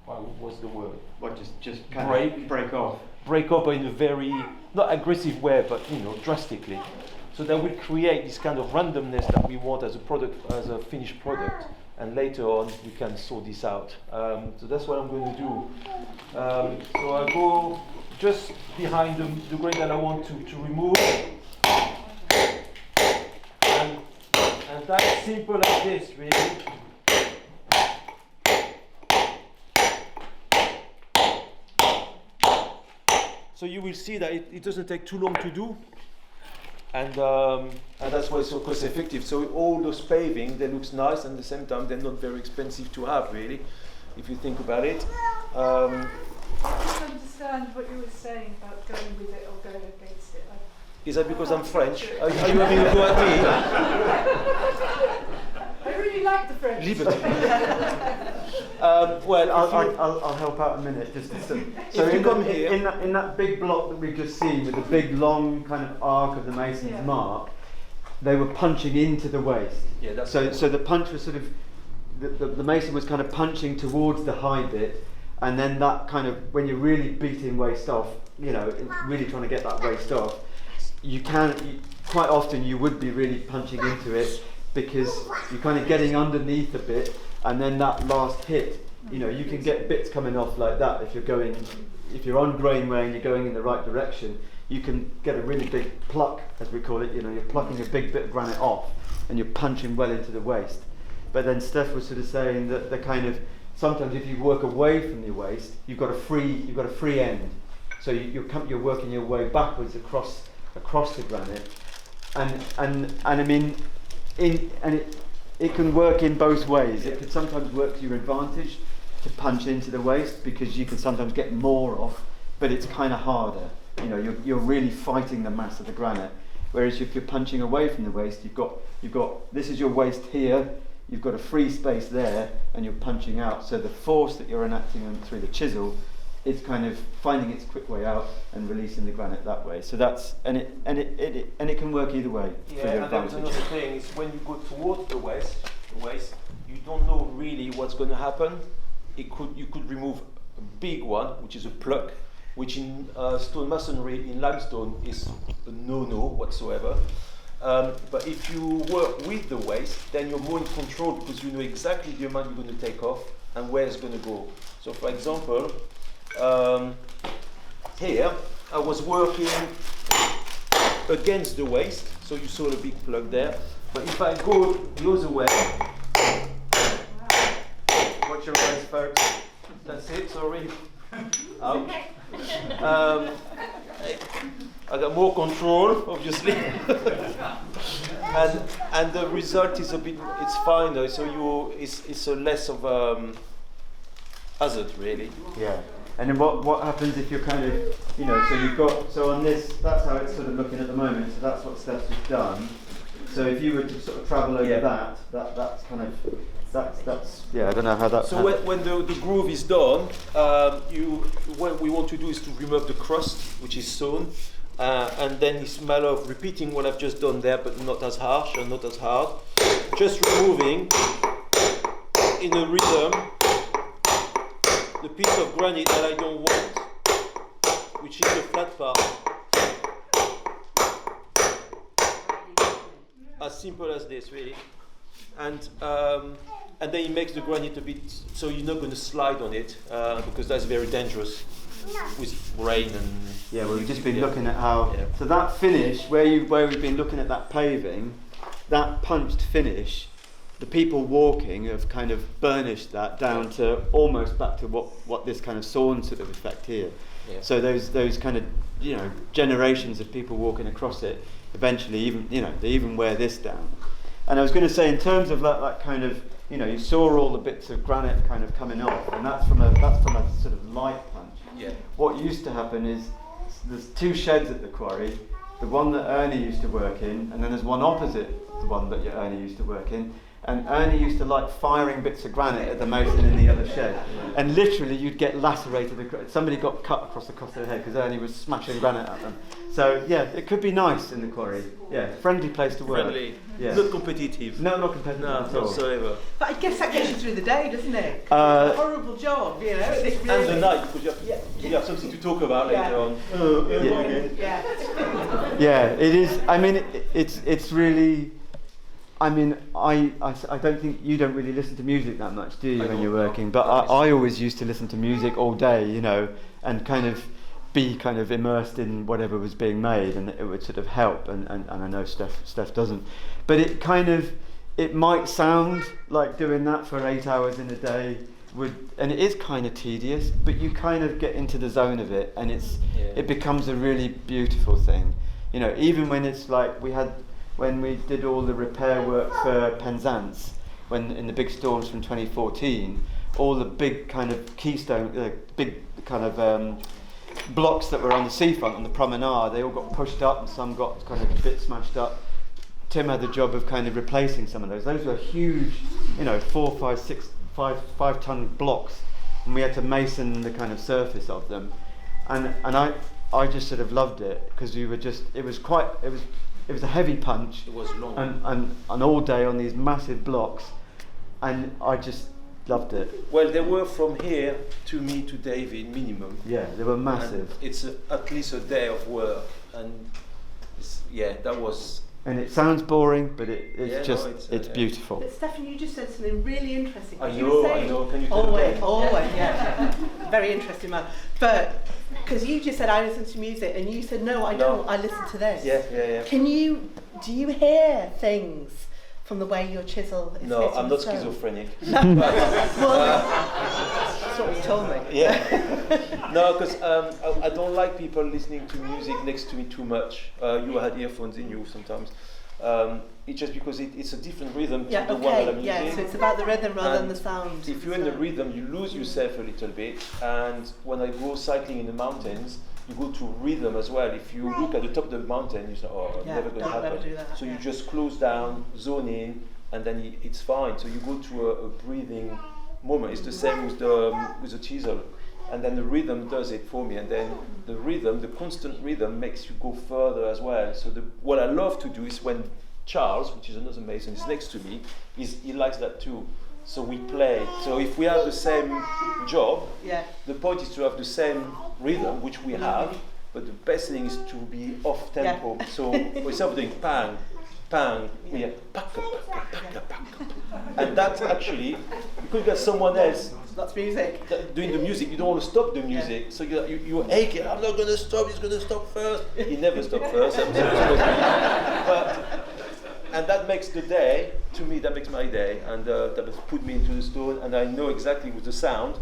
what was the word? What, just kind of break off? Break up in a very, not aggressive way, but drastically. So that will create this kind of randomness that we want as a product, as a finished product. And later on, we can sort this out. So that's what I'm going to do. So I go just behind the grain that I want to remove. And that's simple as this, really. So you will see that it doesn't take too long to do. And that's why it's so cost effective. So all those paving, they look nice, and at the same time they're not very expensive to have, really, if you think about it. I don't understand what you were saying about going with it or going against it. Is that because I'm French? Are you having a go at me? I really like the French. Liberty. Well, I'll help out a minute. So if you come here, in that big block that we've just seen, with the big long kind of arc of the mason's mark, they were punching into the waist. Yeah, that's so the punch was sort of the mason was kind of punching towards the high bit, and then that kind of, when you're really beating waist off, really trying to get that waist off, quite often you would be really punching into it, because you're kind of getting underneath a bit, and then that last hit, you can get bits coming off like that. If you're on grainway and you're going in the right direction, you can get a really big pluck, as we call it. You're plucking a big bit of granite off, and you're punching well into the waist. But then Steph was sort of saying that the kind of, sometimes if you work away from the waist, you've got a free end, so you're working your way backwards across the granite, and I mean, it can work in both ways. It can sometimes work to your advantage to punch into the waist, because you can sometimes get more off, but it's kind of harder. You're really fighting the mass of the granite. Whereas if you're punching away from the waist, you've got this is your waist here. you've got a free space there, and you're punching out. So the force that you're enacting through the chisel, it's kind of finding its quick way out and releasing the granite that way. So that's and it can work either way. Yeah, for your and there's advantage. another thing is when you go towards the waist, you don't know really what's going to happen. You could remove a big one, which is a pluck, which in stone masonry in limestone is a no-no whatsoever. But if you work with the waist, then you're more in control because you know exactly the amount you're going to take off and where it's going to go. So, for example, here I was working against the waist, so you saw the big plug there. But if I go the other way, watch your eyes, folks. That's it. Sorry. Ouch. I got more control, obviously, and the result is it's finer. So it's a less of hazard, really. Yeah. And then what happens if you're kind of, so on this, that's how it's sort of looking at the moment. So that's what Steph's just done. So if you were to sort of travel over that's kind of, that's I don't know how that. So when the groove is done, what we want to do is to remove the crust, which is sewn, and then it's a matter of repeating what I've just done there, but not as harsh and not as hard. Just removing in a rhythm the piece of granite that I don't want, which is the flat part. As simple as this, really. And then it makes the granite a bit, so you're not going to slide on it, because that's very dangerous with rain and... Yeah, we've just been looking at how, so that finish, where we've been looking at that paving, that punched finish, the people walking have kind of burnished that down to almost back to what this kind of sawn sort of effect here. Yeah. So those kind of, generations of people walking across it, eventually they even wear this down. And I was going to say, in terms of that kind of, you saw all the bits of granite kind of coming off, and that's from a sort of light punch. Yeah. What used to happen is there's two sheds at the quarry, the one that Ernie used to work in, and then there's one opposite the one that Ernie used to work in. And Ernie used to like firing bits of granite at the mason in the other shed. And literally you'd get lacerated. Somebody got cut across their head because Ernie was smashing granite at them. So yeah, it could be nice in the quarry. Yeah, friendly place to work. Friendly, yeah. Not competitive. No, not competitive at all. Whatsoever. But I guess that gets you through the day, doesn't it? It's a horrible job, This really and the night, because you have something to talk about later on. Yeah, it is. I mean, it's really... I mean, I don't think you don't really listen to music that much, do you, when you're working? But I always used to listen to music all day, and kind of be kind of immersed in whatever was being made, and it would sort of help. And I know Steph doesn't, but it might sound like doing that for 8 hours in a day and it is kind of tedious, but you kind of get into the zone of it, and it becomes a really beautiful thing, Even when it's like when we did all the repair work for Penzance, when in the big storms from 2014, all the big kind of keystone, big kind of blocks that were on the seafront, on the promenade, they all got pushed up and some got kind of a bit smashed up. Tim had the job of kind of replacing some of those. Those were huge, 4, 5, 6, 5 ton blocks, and we had to mason the kind of surface of them. And I just sort of loved it, because it was a heavy punch. It was long. And all day on these massive blocks, and I just loved it. Well, they were from here to me to David minimum. Yeah, they were massive. And it's at least a day of work, and that was. And it sounds boring, but it's beautiful. But Stefan, you just said something really interesting. I know. Can you tell always, yeah. Very interesting, man. But because you just said I listen to music, and you said no, I don't. I listen to this. Yeah. Do you hear things from the way your chisel is? No, I'm not stone? schizophrenic. Well, that's what you told me. Yeah. No, because I don't like people listening to music next to me too much. You had earphones in you sometimes. It's just because it's a different rhythm to the one that I'm using. Yeah, so it's about the rhythm rather than the sound. If you're in the rhythm, you lose yourself a little bit. And when I go cycling in the mountains, you go to rhythm as well. If you look at the top of the mountain, you say, I'm never going to happen. Never do that, so you just close down, zone in, and then it's fine. So you go to a breathing moment. It's the same with the chisel, and then the rhythm does it for me, and then the constant rhythm makes you go further as well. So what I love to do is when Charles, which is another mason, is next to me, he likes that too. So we play. So if we have the same job, the point is to have the same rhythm, which we have, but the best thing is to be off tempo. So instead of doing bang, bang, we have pack up. And that's actually, you could get someone else. That's music. Doing the music, you don't want to stop the music. So you ache it, I'm not going to stop, he's going to stop first. He never stopped first, I'm and that makes the day, to me, that makes my day, and that has put me into the stone, and I know exactly with the sound,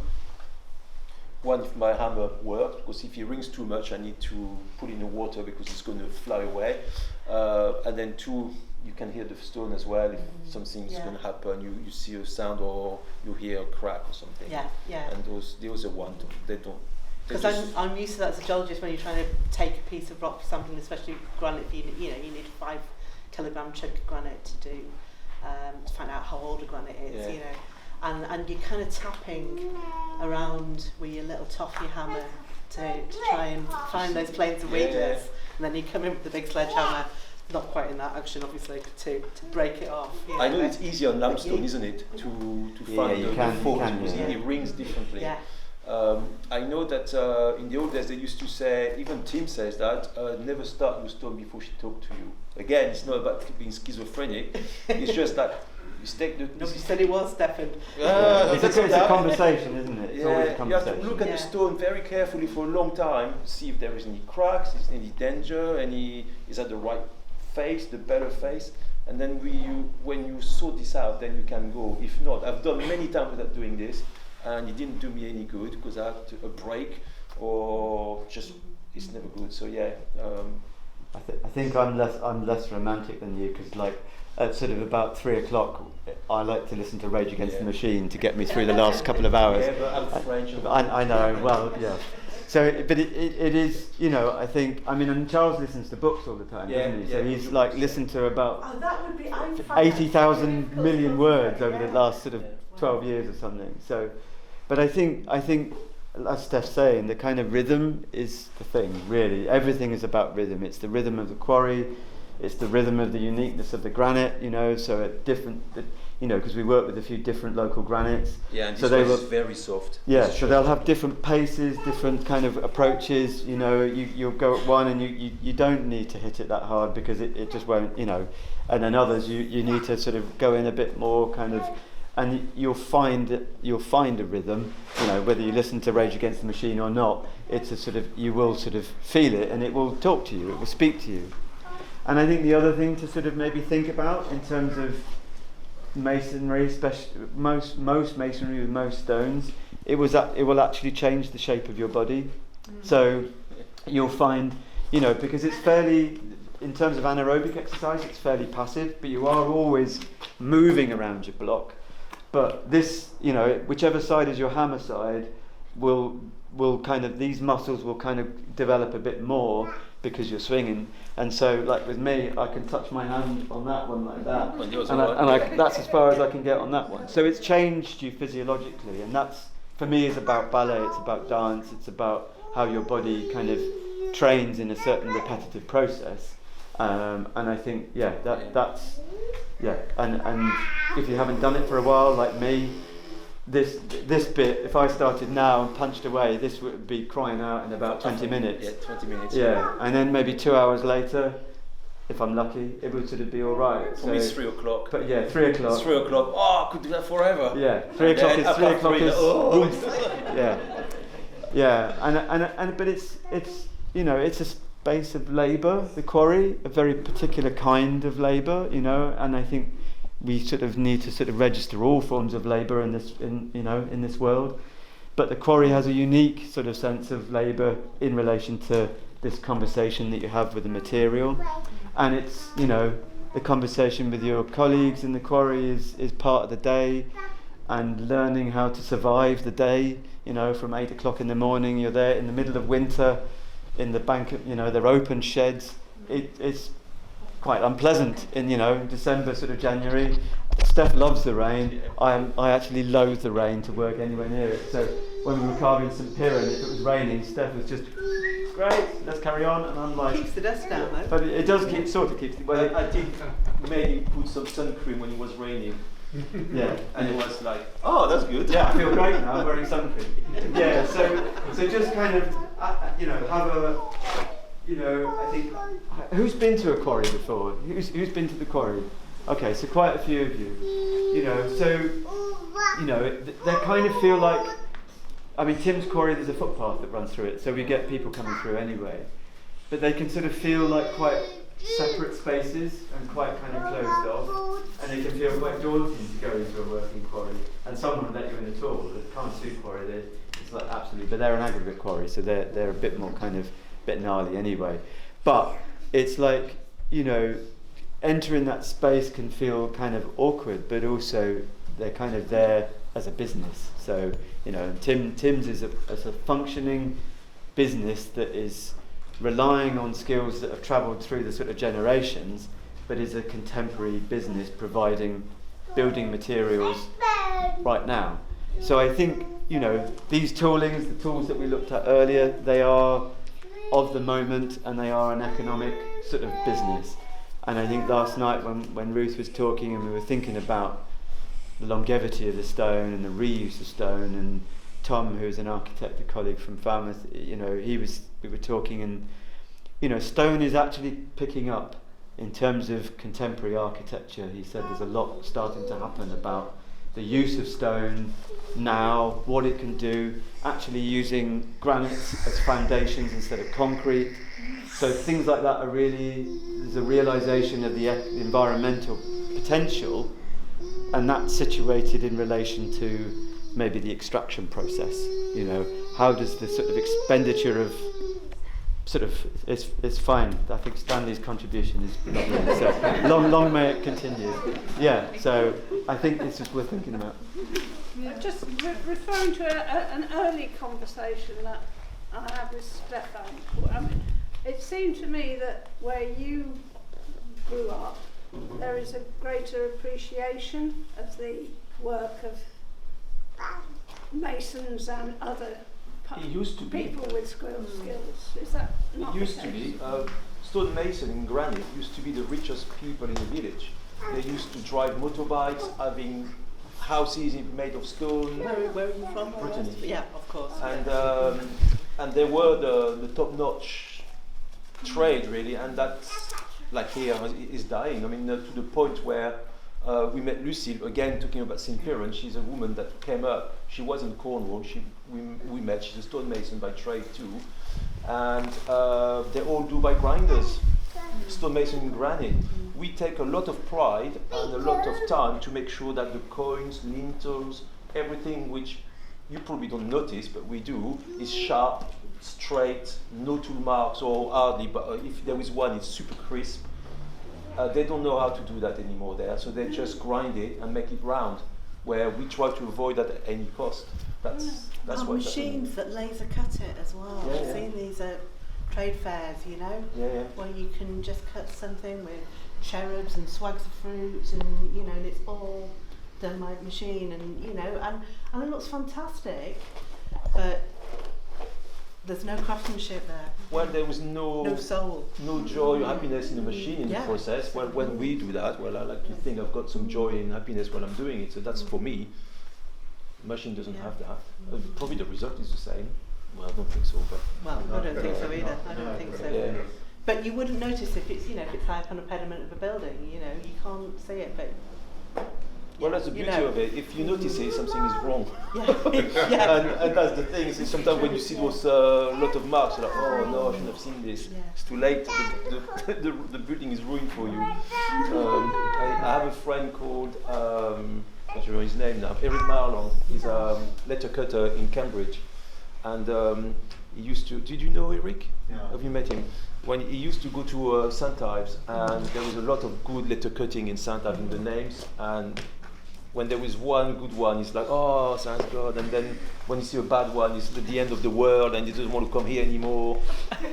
one, if my hammer works, because if it rings too much, I need to put it in the water because it's going to fly away, and then two, you can hear the stone as well, if something's going to happen, you see a sound or you hear a crack or something. And those are one, they don't. Because I'm used to that as a geologist when you're trying to take a piece of rock sampling, especially granite, you need 5 kilogram chunk of granite to do to find out how old a granite is, you know, and you're kind of tapping around with your little toffee hammer to try and find those planes of weakness, and then you come in with the big sledgehammer, not quite in that action obviously, to break it off. You know, I know it's easier on limestone, isn't it, to find the fault because it rings differently. I know that in the old days they used to say, even Tim says that, never start with stone before she talked to you. Again, it's not about being schizophrenic, it's just that you take the... Nobody said it was, Stefan. It's a conversation, isn't it? It's always a conversation. You have to look at the stone very carefully for a long time, see if there is any cracks, is any danger, is that the right face, the better face, and then when you sort this out, then you can go. If not, I've done many times without doing this, and it didn't do me any good because I had a break or just it's never good. So I think I'm less romantic than you, because like at sort of about 3 o'clock I like to listen to Rage Against the Machine to get me through the last couple of hours. Yeah, but I'm French. I know, well, yeah. So, but it is, you know, I think, I mean, and Charles listens to books all the time, doesn't he? So he's like listened to about 80,000 million words over the last sort of 12 years or something. So, but I think, as Steph's saying, the kind of rhythm is the thing, really. Everything is about rhythm. It's the rhythm of the quarry, it's the rhythm of the uniqueness of the granite, you know, so at different, you know, because we work with a few different local granites. Yeah, and so this one is very soft. Yeah, so they'll have different paces, different kind of approaches, you know, you'll go at one and you don't need to hit it that hard because it just won't, you know, and then others you need to sort of go in a bit more kind of, and you'll find a rhythm, you know, whether you listen to Rage Against the Machine or not, it's a sort of, you will sort of feel it and it will talk to you, it will speak to you. And I think the other thing to sort of maybe think about in terms of masonry, especially most masonry with most stones, it will actually change the shape of your body. So you'll find, you know, because it's fairly, in terms of anaerobic exercise, it's fairly passive, but you are always moving around your block. But this, you know, whichever side is your hammer side, will kind of, these muscles will kind of develop a bit more because you're swinging. And so, like with me, I can touch my hand on that one like that, and that's as far as I can get on that one. So it's changed you physiologically, and that's, for me, is about ballet, it's about dance, it's about how your body kind of trains in a certain repetitive process. And I think, that's and if you haven't done it for a while, like me, this bit, if I started now and punched away, this would be crying out in about 20 minutes. Yeah, 20 minutes. Yeah, and then maybe 2 hours later, if I'm lucky, it would sort of be all right. For me, it's 3 o'clock. But yeah, 3 o'clock. It's 3 o'clock. Oh, I could do that forever. Yeah, 3 o'clock is 3 o'clock is. Oh. Yeah, and but it's you know, it's a space of labour, the quarry, a very particular kind of labour, you know, and I think we sort of need to sort of register all forms of labour in this world, but the quarry has a unique sort of sense of labour in relation to this conversation that you have with the material, and it's, you know, the conversation with your colleagues in the quarry is part of the day, and learning how to survive the day, you know, from 8 o'clock in the morning, you're there in the middle of winter in the bank, you know, they're open sheds, it's quite unpleasant in, you know, December, sort of January, Steph loves the rain. I actually loathe the rain to work anywhere near it. So when we were carving St. Piran, if it was raining, Steph was just, great, let's carry on. And I'm like... Keeps the dust down though. But it does keep, sort of keeps... Well, I think maybe put some sun cream when it was raining. Yeah. And it was like, oh, that's good. Yeah, I feel great now, I'm wearing sun cream. Yeah, so just kind of, have a... I think, who's been to a quarry before? Who's been to the quarry? Okay, so quite a few of you. They kind of feel like, Tim's quarry, there's a footpath that runs through it, so we get people coming through anyway. But they can sort of feel like quite separate spaces and quite kind of closed off, and they can feel quite daunting to go into a working quarry. And some won't let you in at all. The can't-suit quarry, it's like absolutely, but they're an aggregate quarry, so they're a bit more kind of bit gnarly anyway. But it's like, entering that space can feel kind of awkward, but also they're kind of there as a business. So, Tim's is a functioning business that is relying on skills that have travelled through the sort of generations, but is a contemporary business providing building materials right now. So I think, these toolings, the tools that we looked at earlier, they are of the moment and they are an economic sort of business. And I think last night when Ruth was talking and we were thinking about the longevity of the stone and the reuse of stone, and Tom, who's an architect, a colleague from Falmouth, we were talking, and stone is actually picking up in terms of contemporary architecture. He said there's a lot starting to happen about the use of stone now, what it can do, actually using granite as foundations instead of concrete. So things like that are really, there's a realisation of the environmental potential, and that's situated in relation to maybe the extraction process. How does the sort of expenditure of it's fine. I think Stanley's contribution is lovely. So long may it continue. Yeah, so I think this is worth thinking about. Just referring to an early conversation that I had with Stefan. It seemed to me that where you grew up, there is a greater appreciation of the work of masons and other people with skills. Is that not the case? It used to be. Stonemason in granite used to be the richest people in the village. They used to drive motorbikes, having houses made of stone. Where are you from? Brittany. Yeah, of course. And they were the top-notch trade, really, and that's, like here, is dying. To the point where we met Lucille, again talking about St. Piran. She's a woman that came up. She was in Cornwall. We met. She's a stonemason by trade too, and they all do by grinders. Stonemason in granite. We take a lot of pride and a lot of time to make sure that the coins, lintels, everything which you probably don't notice, but we do, is sharp, straight, no tool marks or hardly, but if there is one, it's super crisp. They don't know how to do that anymore there, so they just grind it and make it round, where we try to avoid that at any cost. That's what machines that laser cut it as well. Yeah, I've seen these at trade fairs, where you can just cut something with cherubs and swags of fruit, and and it's all done by machine, and and it looks fantastic, but there's no craftsmanship there. Well, there was no soul, no joy or happiness in the machine in the process. Well, when we do that, I like to think I've got some joy and happiness when I'm doing it. So that's for me. The machine doesn't have that. Probably the result is the same. Well, I don't think so, but I don't think so either. I don't think so. Yeah. But you wouldn't notice if it's if it's high up on a pediment of a building. You can't see it, but. Well, that's the beauty of it. If you notice it, something is wrong. Yeah. And that's the thing. So sometimes when you see those lot of marks, you're like, oh no, I should have seen this. Yeah. It's too late. The building is ruined for you. I have a friend called, I don't know his name now, Eric Marlon. He's a letter cutter in Cambridge. And he used to, did you know Eric? Yeah. Have you met him? When he used to go to St. Ives, and there was a lot of good letter cutting in St. Ives in the names, and when there was one good one, it's like, oh, thank God. And then when you see a bad one, it's the end of the world, and he doesn't want to come here anymore.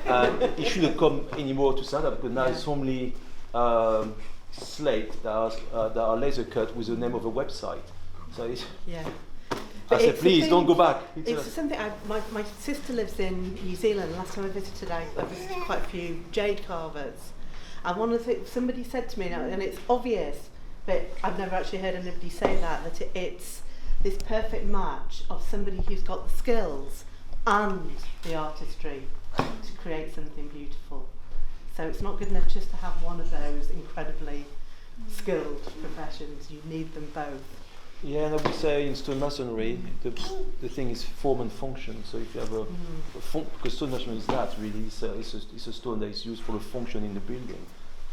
And he shouldn't come anymore to St. Ives, because now it's only slate that are laser cut with the name of a website. So it's, Yeah. I But said, it's a please thing- don't go back. It's something my sister lives in New Zealand. Last time I visited, I visited quite a few jade carvers. And one of the things somebody said to me, and it's obvious, but I've never actually heard anybody say that it's this perfect match of somebody who's got the skills and the artistry to create something beautiful. So it's not good enough just to have one of those incredibly skilled professions. You need them both. Yeah, and I would say in stonemasonry, the thing is form and function. So if you have because stonemasonry is that really, it's a stone that is used for a function in the building.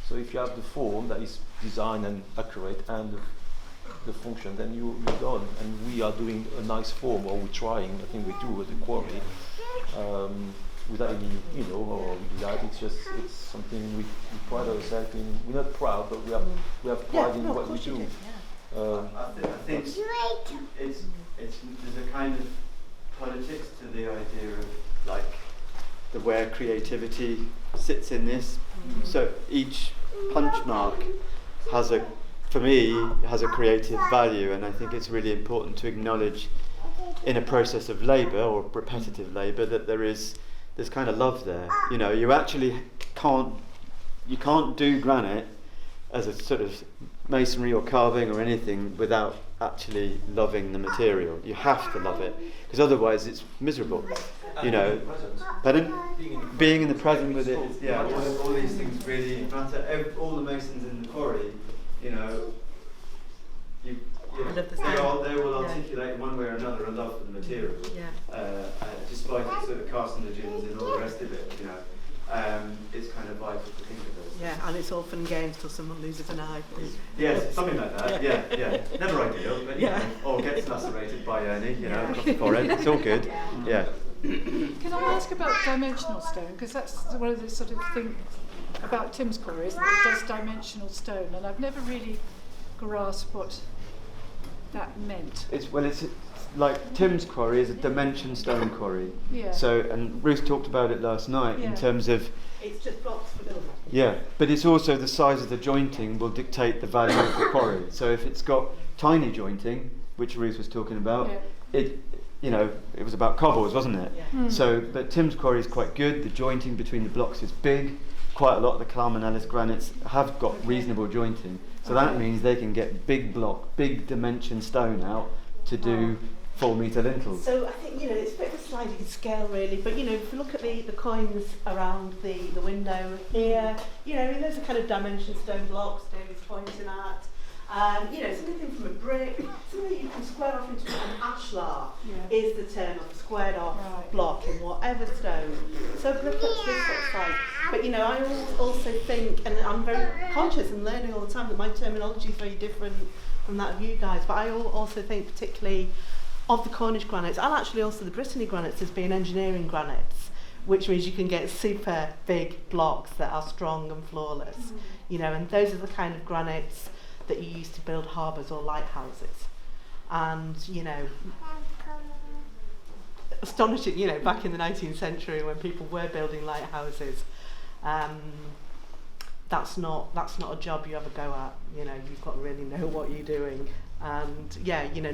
So if you have the form that is designed and accurate and the function, then you're done. And we are doing a nice form, or we're trying, I think we do at the quarry, without any, or we do that. It's something we pride ourselves in. We're not proud, but we have pride in what we do. I think it's there's a kind of politics to the idea of like where creativity sits in this. So each punch mark has a creative value, and I think it's really important to acknowledge in a process of labour or repetitive labour that there's kind of love there. You actually can't do granite as a sort of masonry or carving or anything without actually loving the material. You have to love it, because otherwise it's miserable. Pardon? Being in the present with it, all these things really matter. All the masons in the quarry, they will articulate one way or another a love for the material, despite its sort of carcinogens and all the rest of it. It's kind of vital to think of it. Yeah, and it's all fun and games till someone loses an eye. Yes, something like that. Yeah. Never ideal, but or gets lacerated by Ernie, across the forehead. It's all good. Yeah. Can I ask about dimensional stone? Because that's one of the sort of things about Tim's quarry, isn't it? It does dimensional stone, and I've never really grasped what that meant. It's like Tim's quarry is a dimension stone quarry. Yeah. So, and Ruth talked about it last night in terms of. It's just blocks for building. Yeah, but it's also the size of the jointing will dictate the value of the quarry. So if it's got tiny jointing, which Ruth was talking about, it was about cobbles, wasn't it? Yeah. So, but Tim's quarry is quite good. The jointing between the blocks is big. Quite a lot of the Carmenellis granites have got reasonable jointing. So that means they can get big dimension stone out to do 4 metre lintels. So I think it's a bit of a sliding scale really, but if you look at the coins around the window here, those are kind of dimension stone blocks David's pointing at. Something from a brick, something you can square off into an ashlar is the term of a squared off block in whatever stone. So look at this sort of size. But I also think, and I'm very conscious and learning all the time that my terminology is very different from that of you guys, but I also think particularly of the Cornish granites, and actually also the Brittany granites as being engineering granites, which means you can get super big blocks that are strong and flawless, and those are the kind of granites that you use to build harbours or lighthouses. And astonishing, back in the 19th century when people were building lighthouses, that's not a job you ever go at. You've got to really know what you're doing. And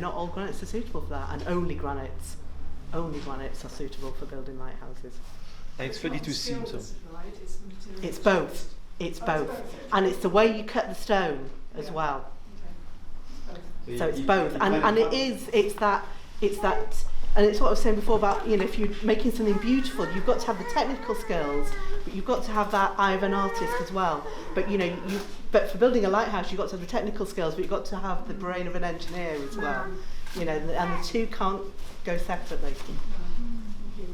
not all granites are suitable for that, and only granites are suitable for building lighthouses. And it's funny to see. It's both. It's both, and it's the way you cut the stone as well. So it's both, and it's that, and it's what I was saying before about if you're making something beautiful, you've got to have the technical skills, but you've got to have that eye of an artist as well. But but for building a lighthouse, you've got to have the technical skills, but you've got to have the brain of an engineer as well. And the two can't go separately.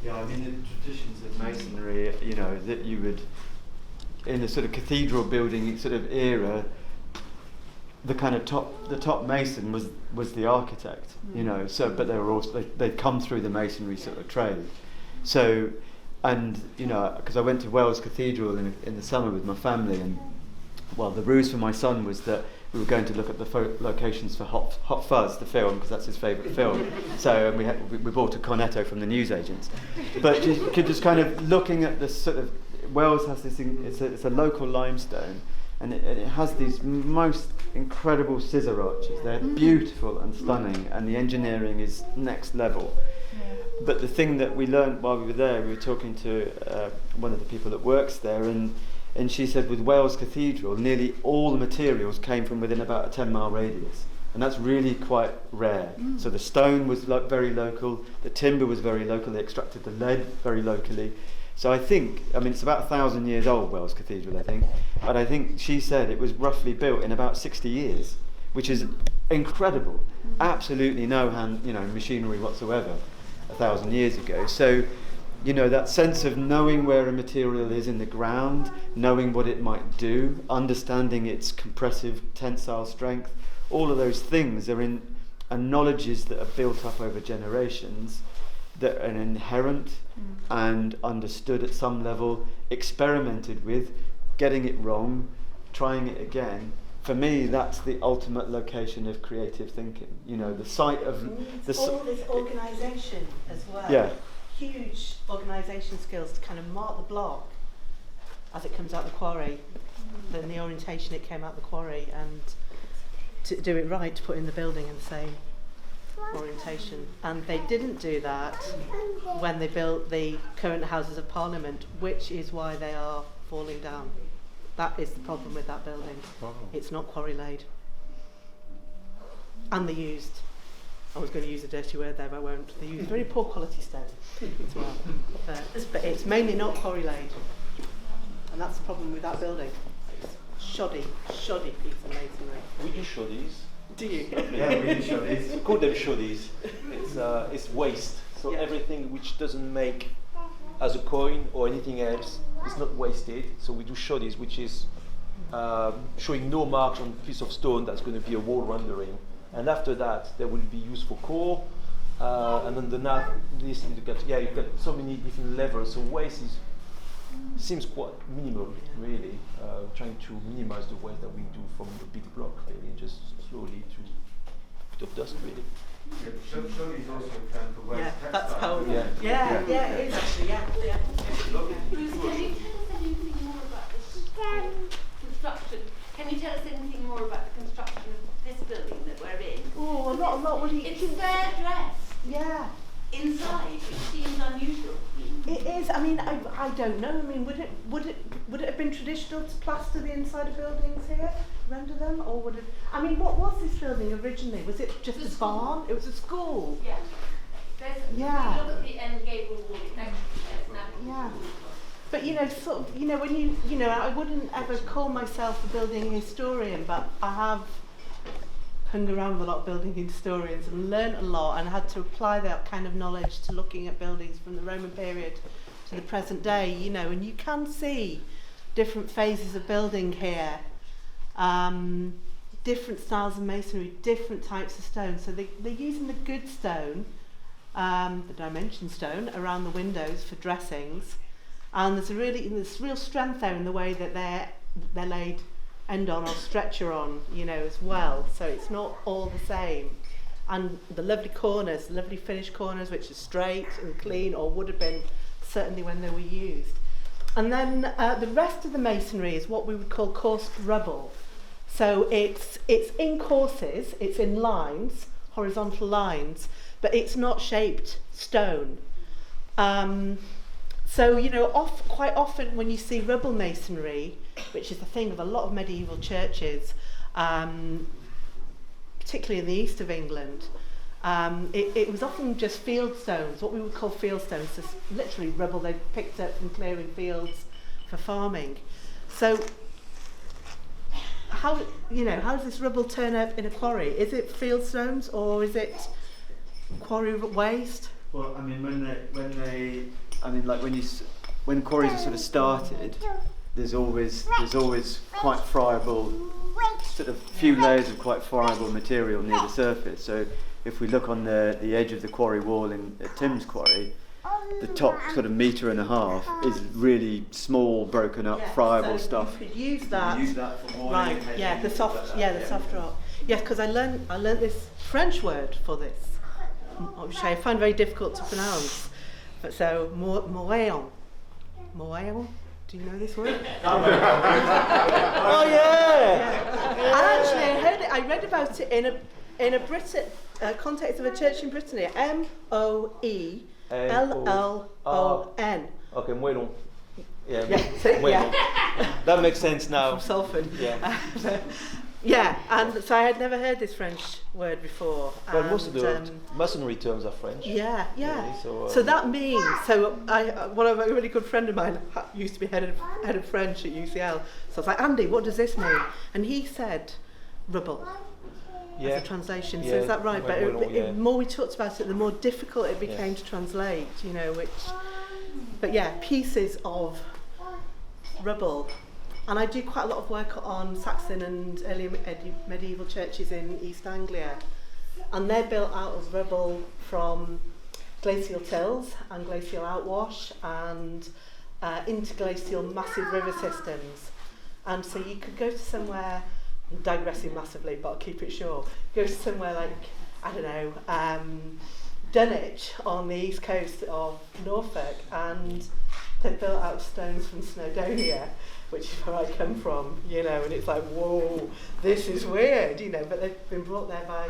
Yeah, I mean the traditions of masonry, that you would, in the sort of cathedral building sort of era, the kind of top mason was the architect, So, but they were also they'd come through the masonry sort of trade. So, and because I went to Wells Cathedral in the summer with my family, and the ruse for my son was that we were going to look at the locations for Hot Fuzz, the film, because that's his favourite film. So, and we bought a cornetto from the newsagents. But just kind of looking at this sort of Wells has this thing. It's a local limestone. and it has these most incredible scissor arches. They're beautiful and stunning, and the engineering is next level. But the thing that we learned while we were there, we were talking to one of the people that works there, and she said with Wales Cathedral, nearly all the materials came from within about a 10-mile radius. And that's really quite rare. So the stone was very local, the timber was very local, they extracted the lead very locally. So I think, it's about 1,000 years old, Wells Cathedral, I think. But I think she said it was roughly built in about 60 years, which is incredible. Absolutely no machinery whatsoever 1,000 years ago. So, that sense of knowing where a material is in the ground, knowing what it might do, understanding its compressive, tensile strength, all of those things are knowledges that are built up over generations that are inherent and understood at some level, experimented with, getting it wrong, trying it again. For me, that's the ultimate location of creative thinking. The site of all this organisation as well. Yeah. Huge organisation skills to kind of mark the block as it comes out the quarry, then the orientation it came out the quarry, and to do it right, to put in the building in the same orientation. And they didn't do that when they built the current Houses of Parliament, which is why they are falling down. That is the problem with that building. It's not quarry laid. And they used, I was going to use a dirty word there, but I won't. They used very poor quality stone as well. But it's mainly not quarry laid. And that's the problem with that building. It's shoddy piece of masonry. We do shoddies. Do you? Yeah, we do shoddies. We call them shoddies. It's waste. So everything which doesn't make as a coin or anything else is not wasted. So we do shoddies, which is showing no marks on a piece of stone that's going to be a wall rendering. And after that, they will be used for core. And underneath this, you've got so many different levels. So waste seems quite minimal, really. Trying to minimize the waste that we do from the big block, really, just slowly to a bit of dust, really. Shoddy is also a term for waste textile. That's how. Yeah, it is actually. Ruth, can you tell us anything more about this construction? Can you tell us anything more about the construction of this building that we're in? Oh, a lot. What do you? It's fair dress. Yeah. Inside, which seems unusual. It is. I don't know. Would it have been traditional to plaster the inside of buildings here, render them, or would it? What was this building originally? Was it just a barn? It was a school. Yeah. If you look at the end gable wall, it's actually Yeah. But when I wouldn't ever call myself a building historian, but I have hung around with a lot of building historians and learned a lot, and had to apply that kind of knowledge to looking at buildings from the Roman period to the present day, and you can see different phases of building here, different styles of masonry, different types of stone. So they're using the good stone, the dimension stone, around the windows for dressings, and there's real strength there in the way that they're laid end on or stretcher on, as well. So it's not all the same. And the lovely corners, the lovely finished corners, which are straight and clean, or would have been certainly when they were used. And then the rest of the masonry is what we would call coursed rubble. So it's in courses, it's in lines, horizontal lines, but it's not shaped stone. Quite often when you see rubble masonry, which is the thing of a lot of medieval churches, particularly in the east of England, it was often just field stones, what we would call field stones, just literally rubble they picked up from clearing fields for farming. So how does this rubble turn up in a quarry? Is it field stones or is it quarry waste? Well, when quarries are sort of started, there's always quite friable, sort of few layers of quite friable material near the surface. So if we look on the edge of the quarry wall at Tim's quarry, the top sort of metre and a half is really small, broken up, friable stuff. You could use that. For walling, the soft rock. Yes, because I learned this French word for this, which I find very difficult to pronounce. But so moellon. Do you know this word? Oh yeah. And actually, I heard it. I read about it in a context of a church in Brittany. Moellon. Okay, Moellon. Yeah. Yeah. That makes sense now. From Salford. Yeah. Yeah, and so I had never heard this French word before. Well, most of the masonry terms are French. Yeah. Really, So that means, one of a really good friend of mine used to be head of French at UCL. So I was like, Andy, what does this mean? And he said, rubble. As a translation. So is that right? But the more we talked about it, the more difficult it became to translate. But yeah, pieces of rubble. And I do quite a lot of work on Saxon and early medieval churches in East Anglia. And they're built out of rubble from glacial tills and glacial outwash and interglacial massive river systems. And so you could go to somewhere, I'm digressing massively, but I'll keep it short, go to somewhere like, I don't know, Dunwich on the east coast of Norfolk, and they're built out of stones from Snowdonia, which is where I come from, and it's like, whoa, this is weird, but they've been brought there by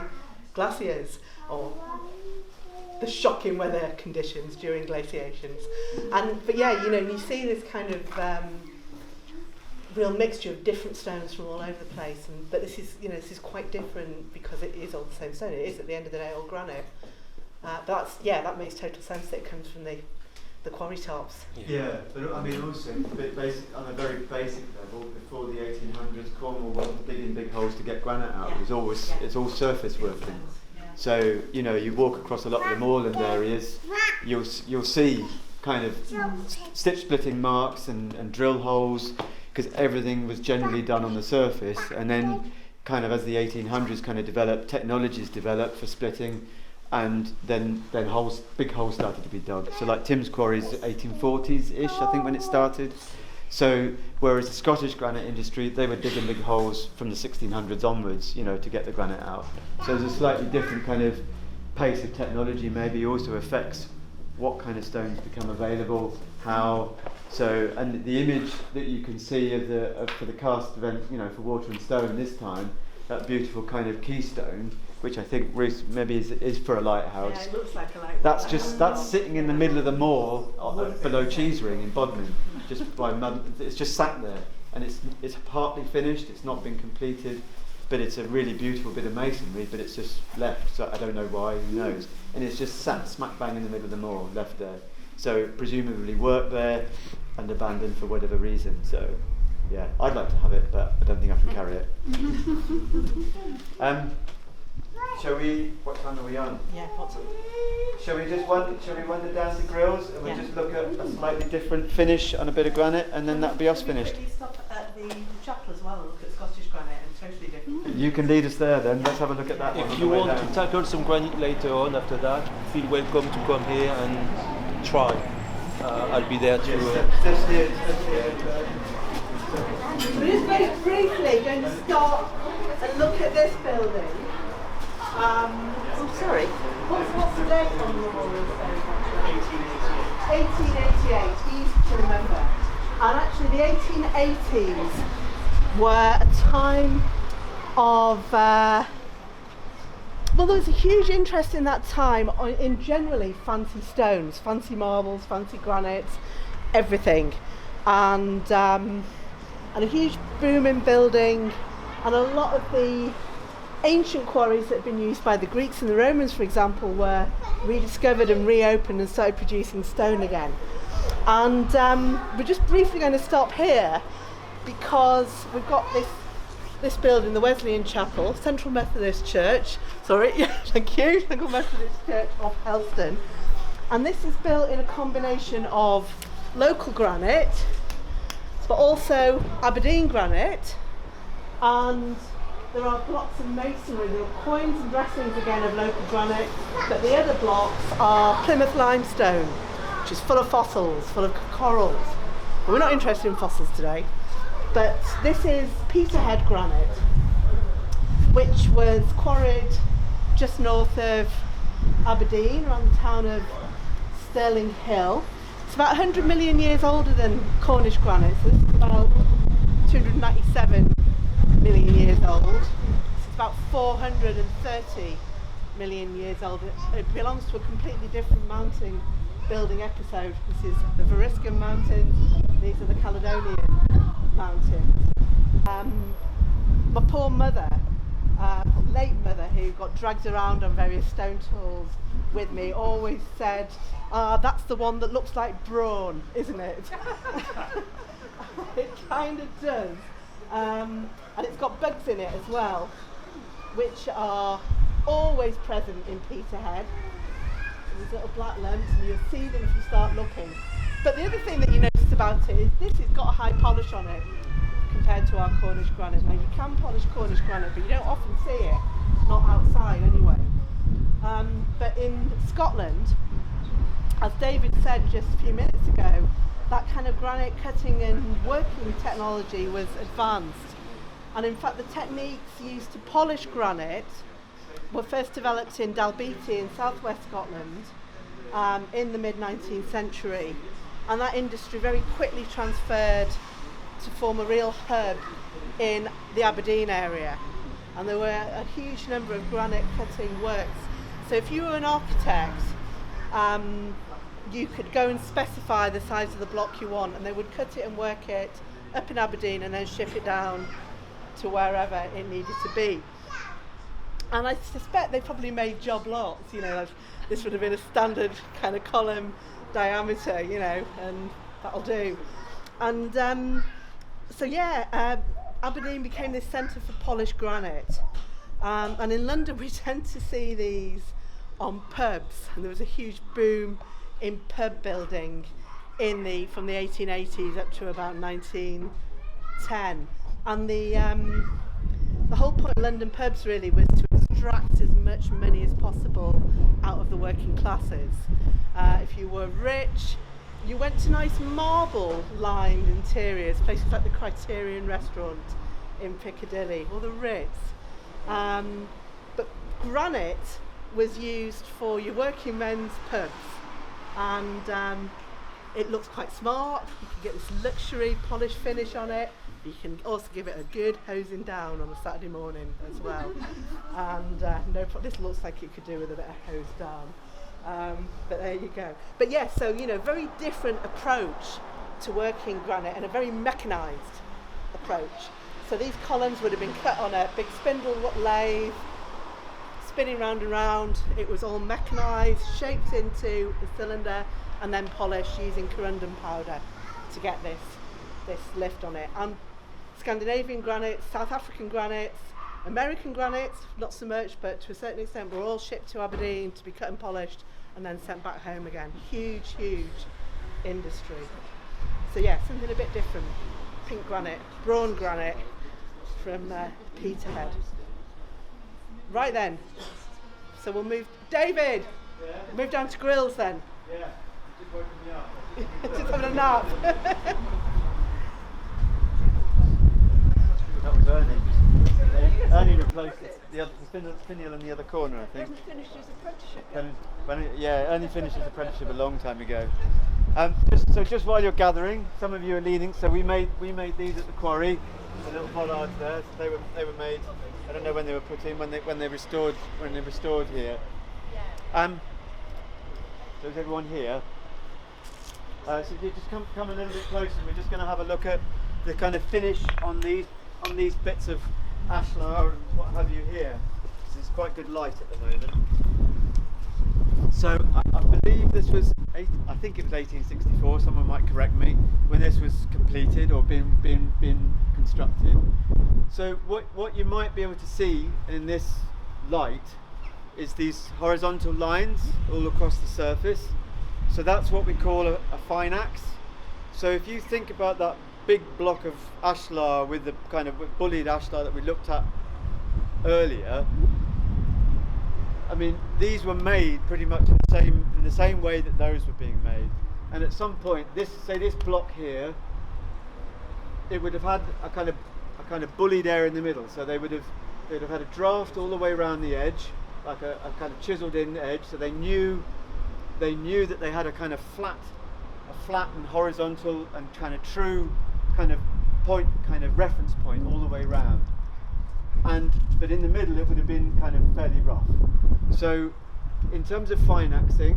glaciers or the shocking weather conditions during glaciations. But you see this kind of real mixture of different stones from all over the place, but this is quite different because it is all the same stone. It is at the end of the day all granite. But that makes total sense that it comes from the quarry tops. Yeah, but I mean also on a very basic level, before the 1800s, Cornwall wasn't digging big holes to get granite out. It was always it's all surface working. So you walk across a lot of the moorland areas, you'll see kind of stitch splitting marks and drill holes, because everything was generally done on the surface. And then kind of as the 1800s kind of developed, technologies developed for splitting, and then big holes started to be dug. So like Tim's quarries, 1840s-ish, I think, when it started. So whereas the Scottish granite industry, they were digging big holes from the 1600s onwards, to get the granite out. So there's a slightly different kind of pace of technology maybe also affects what kind of stones become available, how. So, and the image that you can see for the cast event, for Water and Stone this time, that beautiful kind of keystone, which I think Ruth maybe is for a lighthouse. Yeah, it looks like a lighthouse. That's sitting in the middle of the moor below Cheesering in Bodmin, it's just sat there, and it's partly finished. It's not been completed, but it's a really beautiful bit of masonry. But it's just left. So I don't know why. Who knows? And it's just sat smack bang in the middle of the moor, left there. So presumably worked there and abandoned for whatever reason. So. Yeah, I'd like to have it, but I don't think I can carry it. What time are we on? Yeah, what's on? Shall we wander down the grills and we'll just look at a slightly different finish on a bit of granite, and then that'll be us finished. Quickly stop at the chapel as well and look at Scottish granite, and totally different. You can lead us there then. Let's have a look at that one. If you want to tackle some granite later on after that, feel welcome to come here and try. I'll be there too. We're just very briefly going to stop and look at this building. Sorry. What's the date on the memorial stone? 1888. Easy to remember. And actually, the 1880s were a time of. There was a huge interest in that time in generally fancy stones, fancy marbles, fancy granites, everything, and a huge boom in building, and a lot of the ancient quarries that had been used by the Greeks and the Romans, for example, were rediscovered and reopened and started producing stone again. And we're just briefly going to stop here because we've got this building, the Wesleyan Chapel, Central Methodist Church, thank you, Central Methodist Church of Helston. And this is built in a combination of local granite, but also Aberdeen granite, and there are blocks of masonry. There are coins and dressings again of local granite, but the other blocks are Plymouth limestone, which is full of fossils, full of corals. But we're not interested in fossils today, but this is Peterhead granite, which was quarried just north of Aberdeen, around the town of Stirling Hill. It's about 100 million years older than Cornish granite, so this is about 297 million years old. This is about 430 million years old. It belongs to a completely different mountain building episode. This is the Variscan Mountains, these are the Caledonian Mountains. My poor mother, late mother, who got dragged around on various stone tools with me, always said, that's the one that looks like brawn, isn't it? It kind of does. And it's got bugs in it as well, which are always present in Peterhead. These little black lumps, and you'll see them if you start looking. But the other thing that you notice about it is this has got a high polish on it compared to our Cornish granite. Now you can polish Cornish granite, but you don't often see it, not outside anyway. But in Scotland, as David said just a few minutes ago, that kind of granite cutting and working technology was advanced. And in fact the techniques used to polish granite were first developed in Dalbeattie in southwest Scotland in the mid-19th century. And that industry very quickly transferred to form a real hub in the Aberdeen area. And there were a huge number of granite cutting works. So if you were an architect, you could go and specify the size of the block you want, and they would cut it and work it up in Aberdeen and then ship it down to wherever it needed to be. And I suspect they probably made job lots, you know, like this would have been a standard kind of column diameter, you know, and that'll do. And Aberdeen became this centre for polished granite. And in London we tend to see these on pubs, and there was a huge boom in pub building from the 1880s up to about 1910. And the whole point of London pubs really was to extract as much money as possible out of the working classes. If you were rich, you went to nice marble-lined interiors, places like the Criterion restaurant in Piccadilly or the Ritz. But granite was used for your working men's pubs, and it looks quite smart. You can get this luxury polish finish on it. You can also give it a good hosing down on a Saturday morning as well. And this looks like it could do with a bit of hose down. But there you go. But yeah, so you know, very different approach to working granite and a very mechanised approach. So these columns would have been cut on a big spindle lathe, spinning round and round. It was all mechanised, shaped into a cylinder, and then polished using corundum powder to get this lift on it. And Scandinavian granites, South African granites, American granites, not so much, but to a certain extent, were all shipped to Aberdeen to be cut and polished and then sent back home again. Huge, huge industry. So yeah, something a bit different. Pink granite, brawn granite from Peterhead. Right then, so we'll move. David, move down to grills then. Yeah, just woken me up. Just having a nap. That was Ernie. Ernie replaced the finial in the other corner, I think. Ernie finished his apprenticeship. Ernie finished his apprenticeship a long time ago. Just while you're gathering, some of you are leaning. So we made these at the quarry, the little bollards there. So they were made. I don't know when they were put in, when they restored here. So is everyone here? So you just come a little bit closer. We're just going to have a look at the kind of finish on these bits of ashlar and what have you here. There's quite good light at the moment. So I believe this was, I think it was 1864. Someone might correct me, when this was completed or been constructed. So what you might be able to see in this light is these horizontal lines all across the surface. So that's what we call a fine axe. So if you think about that big block of ashlar with the kind of bullied ashlar that we looked at earlier, I mean, these were made pretty much in the same way that those were being made. And at some point, this block here, it would have had a kind of bullied area in the middle. So they'd have had a draft all the way around the edge, like a kind of chiseled in edge. So they knew that they had a kind of flat a flat and horizontal and kind of true kind of point, kind of reference point all the way round. But in the middle it would have been kind of fairly rough. So in terms of fine axing,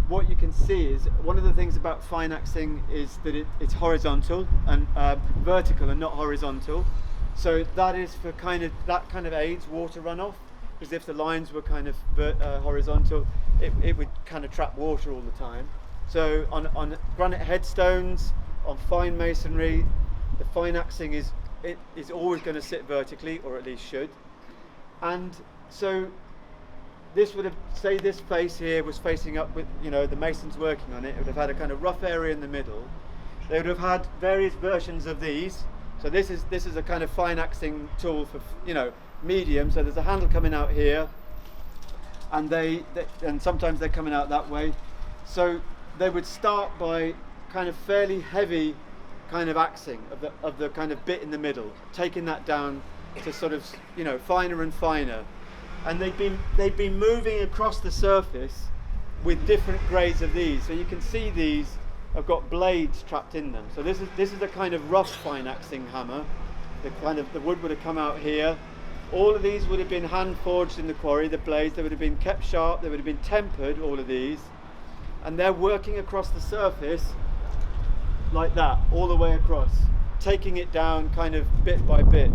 what you can see is one of the things about fine axing is that it's horizontal and vertical and not horizontal. So that is for that kind of aids water runoff, because if the lines were kind of horizontal, it would kind of trap water all the time. So on granite headstones, on fine masonry, the fine axing is always going to sit vertically, or at least should. And so this would have, say this face here was facing up with, the masons working on it, it would have had a kind of rough area in the middle. They would have had various versions of these. So this is a kind of fine axing tool for, medium. So there's a handle coming out here, and and sometimes they're coming out that way. So they would start by kind of fairly heavy kind of axing of the kind of bit in the middle, taking that down to sort of, finer and finer. And they'd been moving across the surface with different grades of these. So you can see these have got blades trapped in them. So this is a kind of rough fine axing hammer. The wood would have come out here. All of these would have been hand forged in the quarry, the blades. They would have been kept sharp, they would have been tempered, all of these. And they're working across the surface like that, all the way across, taking it down kind of bit by bit.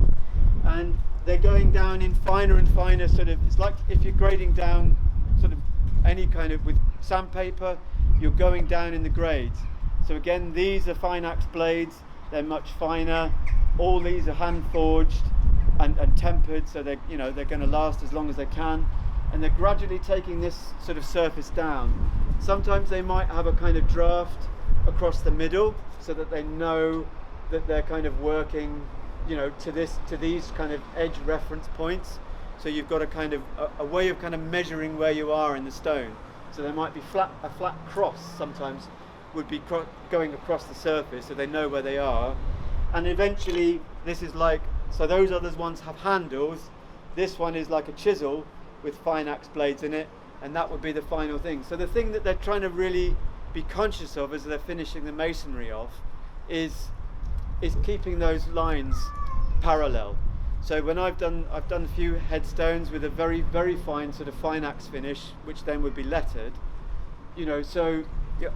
And they're going down in finer and finer sort of, it's like if you're grading down sort of any kind of, with sandpaper, you're going down in the grades. So again, these are fine axe blades, they're much finer. All these are hand forged and tempered, so they're going to last as long as they can. And they're gradually taking this sort of surface down. Sometimes they might have a kind of draft across the middle, so that they know that they're kind of working, to these kind of edge reference points. So you've got a kind of a way of kind of measuring where you are in the stone. So there might be a flat cross sometimes would be going across the surface, so they know where they are. And eventually this is like, so those other ones have handles. This one is like a chisel with fine axe blades in it, and that would be the final thing. So the thing that they're trying to really be conscious of as they're finishing the masonry off is keeping those lines parallel. So when I've done a few headstones with a very, very fine sort of fine axe finish, which then would be lettered, so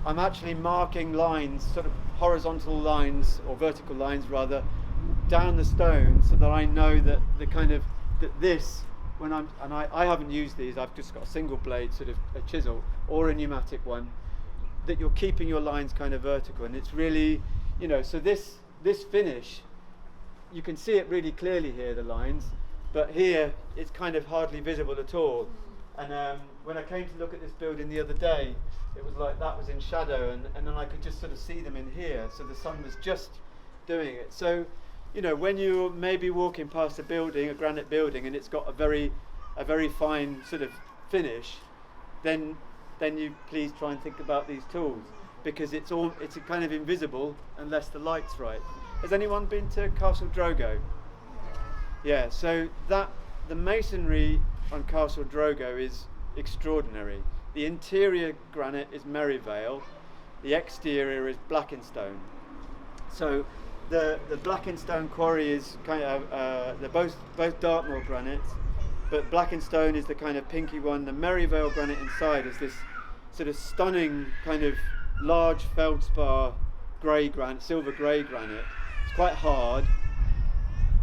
I'm actually marking lines, sort of horizontal lines, or vertical lines rather, down the stone, so that I know that this, when I haven't used these, I've just got a single blade sort of a chisel or a pneumatic one, that you're keeping your lines kind of vertical. And it's really, so this finish, you can see it really clearly here, the lines, but here it's kind of hardly visible at all. And when I came to look at this building the other day, it was like that was in shadow, and then I could just sort of see them in here, so the sun was just doing it. So when you're maybe walking past a building, a granite building, and it's got a very fine sort of finish, then you please try and think about these tools, because it's a kind of invisible unless the light's right. Has anyone been to Castle Drogo? Yeah, so the masonry on Castle Drogo is extraordinary. The interior granite is Merivale, the exterior is Blackenstone. So the Blackenstone quarry is kind of they're both Dartmoor granites, but Blackenstone is the kind of pinky one. The Merivale granite inside is this sort of stunning kind of large feldspar grey granite, silver grey granite. It's quite hard,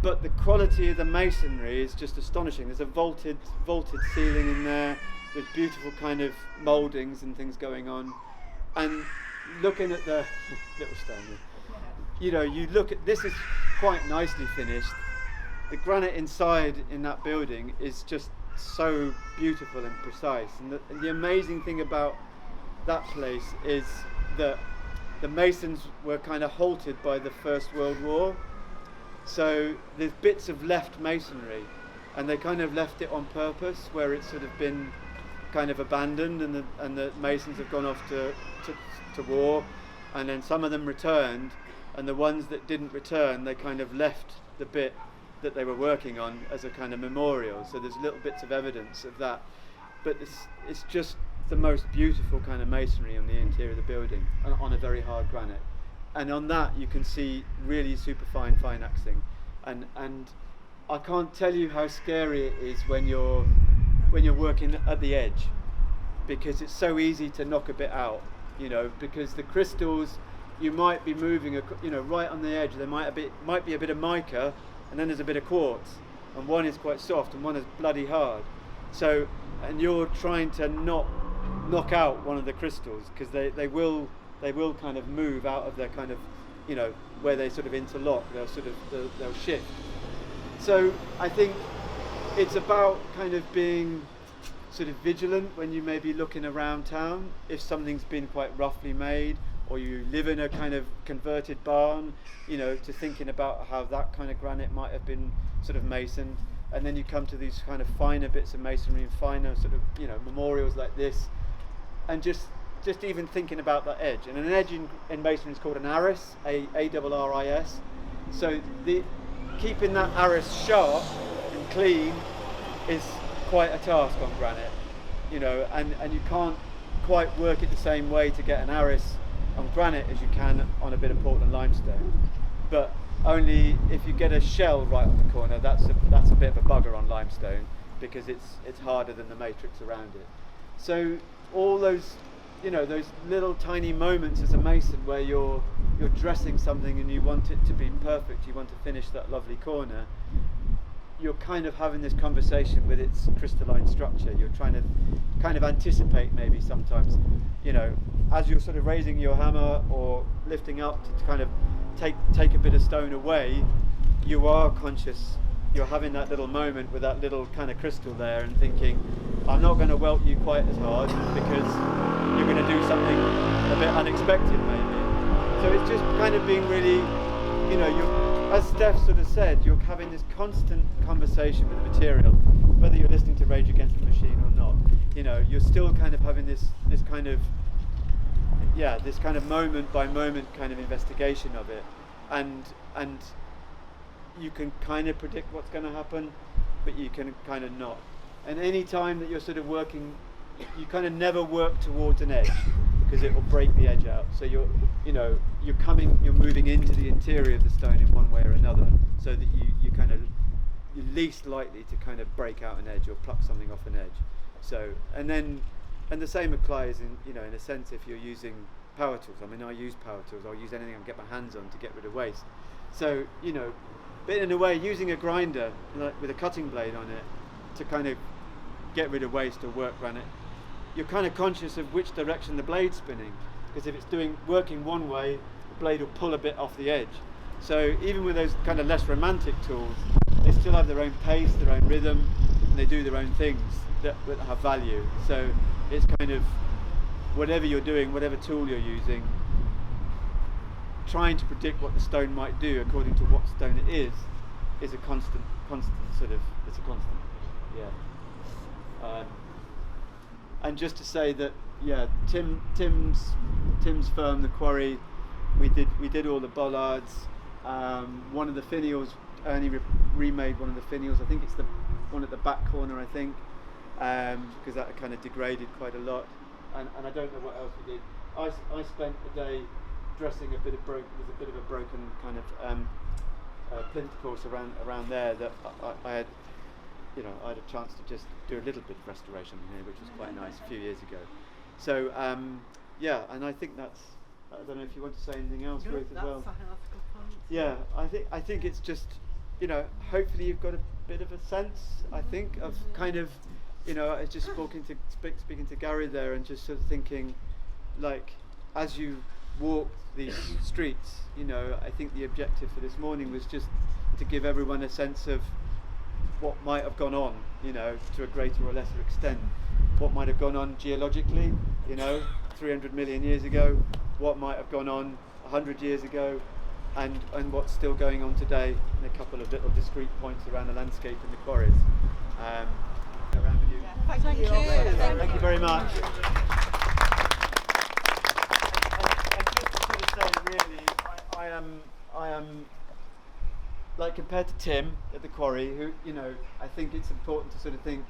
but the quality of the masonry is just astonishing. There's a vaulted ceiling in there with beautiful kind of mouldings and things going on. And looking at the little stone, you look at this, is quite nicely finished. The granite inside in that building is just so beautiful and precise. And the amazing thing about that place is that the masons were kind of halted by the First World War. So there's bits of left masonry, and they kind of left it on purpose, where it's sort of been kind of abandoned, and the masons have gone off to war, and then some of them returned, and the ones that didn't return, they kind of left the bit that they were working on as a kind of memorial. So there's little bits of evidence of that, but it's just the most beautiful kind of masonry on the interior of the building, on a very hard granite. And on that you can see really super fine axing, and I can't tell you how scary it is when you're working at the edge, because it's so easy to knock a bit out, because the crystals, you might be moving, right on the edge. There might be a bit of mica, and then there's a bit of quartz, and one is quite soft and one is bloody hard. So, and you're trying to not knock out one of the crystals, because they will kind of move out of their kind of, where they sort of interlock. They'll shift. So I think it's about kind of being sort of vigilant when you may be looking around town. If something's been quite roughly made, or you live in a kind of converted barn, to thinking about how that kind of granite might have been sort of masoned. And then you come to these kind of finer bits of masonry and finer sort of, memorials like this, and just even thinking about that edge. And an edge in masonry is called an arris, A-R-R-I-S. So keeping that arris sharp and clean is quite a task on granite, and you can't quite work it the same way to get an arris on granite as you can on a bit of Portland limestone. But only if you get a shell right on the corner, that's a bit of a bugger on limestone, because it's harder than the matrix around it. So all those those little tiny moments as a mason where you're dressing something and you want it to be perfect, you want to finish that lovely corner, you're kind of having this conversation with its crystalline structure. You're trying to kind of anticipate, maybe sometimes, as you're sort of raising your hammer or lifting up to kind of take a bit of stone away, you are conscious. You're having that little moment with that little kind of crystal there and thinking, I'm not going to welt you quite as hard, because you're going to do something a bit unexpected maybe. So it's just kind of being really, as Steph sort of said, you're having this constant conversation with the material, whether you're listening to Rage Against the Machine or not. You're still kind of having this kind of moment by moment kind of investigation of it, and you can kind of predict what's going to happen, but you can kind of not. And any time that you're sort of working, you kind of never work towards an edge, because it will break the edge out. So you're moving into the interior of the stone in one way or another, so that you're least likely to kind of break out an edge or pluck something off an edge. So, and the same applies in a sense if you're using power tools. I mean, I use power tools. I'll use anything I can get my hands on to get rid of waste. So, but in a way, using a grinder with a cutting blade on it to kind of get rid of waste or work granite, you're kind of conscious of which direction the blade's spinning, because if it's working one way, the blade will pull a bit off the edge. So even with those kind of less romantic tools, they still have their own pace, their own rhythm, and they do their own things that have value. So it's kind of, whatever you're doing, whatever tool you're using, trying to predict what the stone might do according to what stone it is a constant sort of, it's a constant, yeah. And just to say that, yeah, Tim's firm, the Quarry, we did all the bollards. One of the finials, Ernie remade one of the finials. I think it's the one at the back corner, I think, because that kind of degraded quite a lot. And I don't know what else we did. I spent the day dressing a bit of a bit of a broken kind of plinth course around there that I had. I had a chance to just do a little bit of restoration here, which was quite nice a few years ago. So yeah, and I think that's. I don't know if you want to say anything else, Ruth, as well. Yeah, I think it's just, hopefully you've got a bit of a sense, I think, of kind of, I was just speaking to Gary there, and just sort of thinking, like, as you walk these streets, I think the objective for this morning was just to give everyone a sense of what might have gone on, to a greater or lesser extent. What might have gone on geologically, 300 million years ago, what might have gone on 100 years ago, and what's still going on today, and a couple of little discrete points around the landscape and the quarries. Around with you. Yeah, thank you. Thank you very much. And just to sort of say, really, I am like, compared to Tim at the Quarry, who, I think it's important to sort of think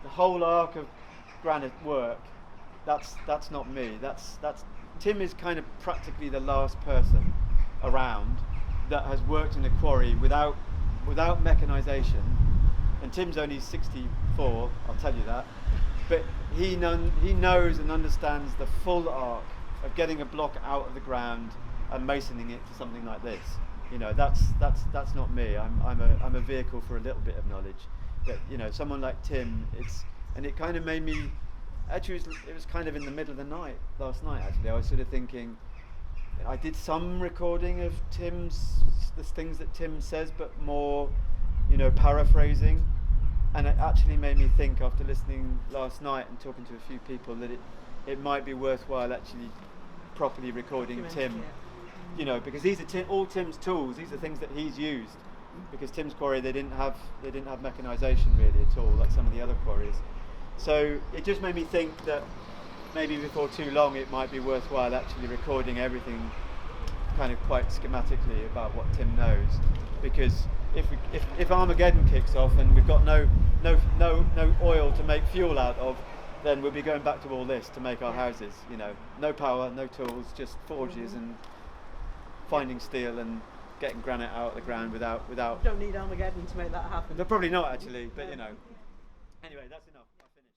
the whole arc of granite work that's not me. That's Tim is kind of practically the last person around that has worked in a quarry without mechanisation. And Tim's only 64, I'll tell you that. But he knows and understands the full arc of getting a block out of the ground and masoning it to something like this. You know, that's not me. I'm a vehicle for a little bit of knowledge. But you know, someone like Tim, it kind of made me. Actually, it was kind of in the middle of the night last night. Actually, I was sort of thinking. I did some recording of the things that Tim says, but more, you know, paraphrasing. And it actually made me think, after listening last night and talking to a few people, that it might be worthwhile actually properly recording Tim. You know, because these are all Tim's tools. These are things that he's used. Because Tim's quarry, they didn't have mechanisation really at all, like some of the other quarries. So it just made me think that maybe before too long it might be worthwhile actually recording everything kind of quite schematically about what Tim knows. Because if Armageddon kicks off and we've got no oil to make fuel out of, then we'll be going back to all this to make our houses. You know, no power, no tools, just forges and finding steel and getting granite out of the ground without. You don't need Armageddon to make that happen. No, probably not actually, but you know. Anyway, that's enough. I'll finish.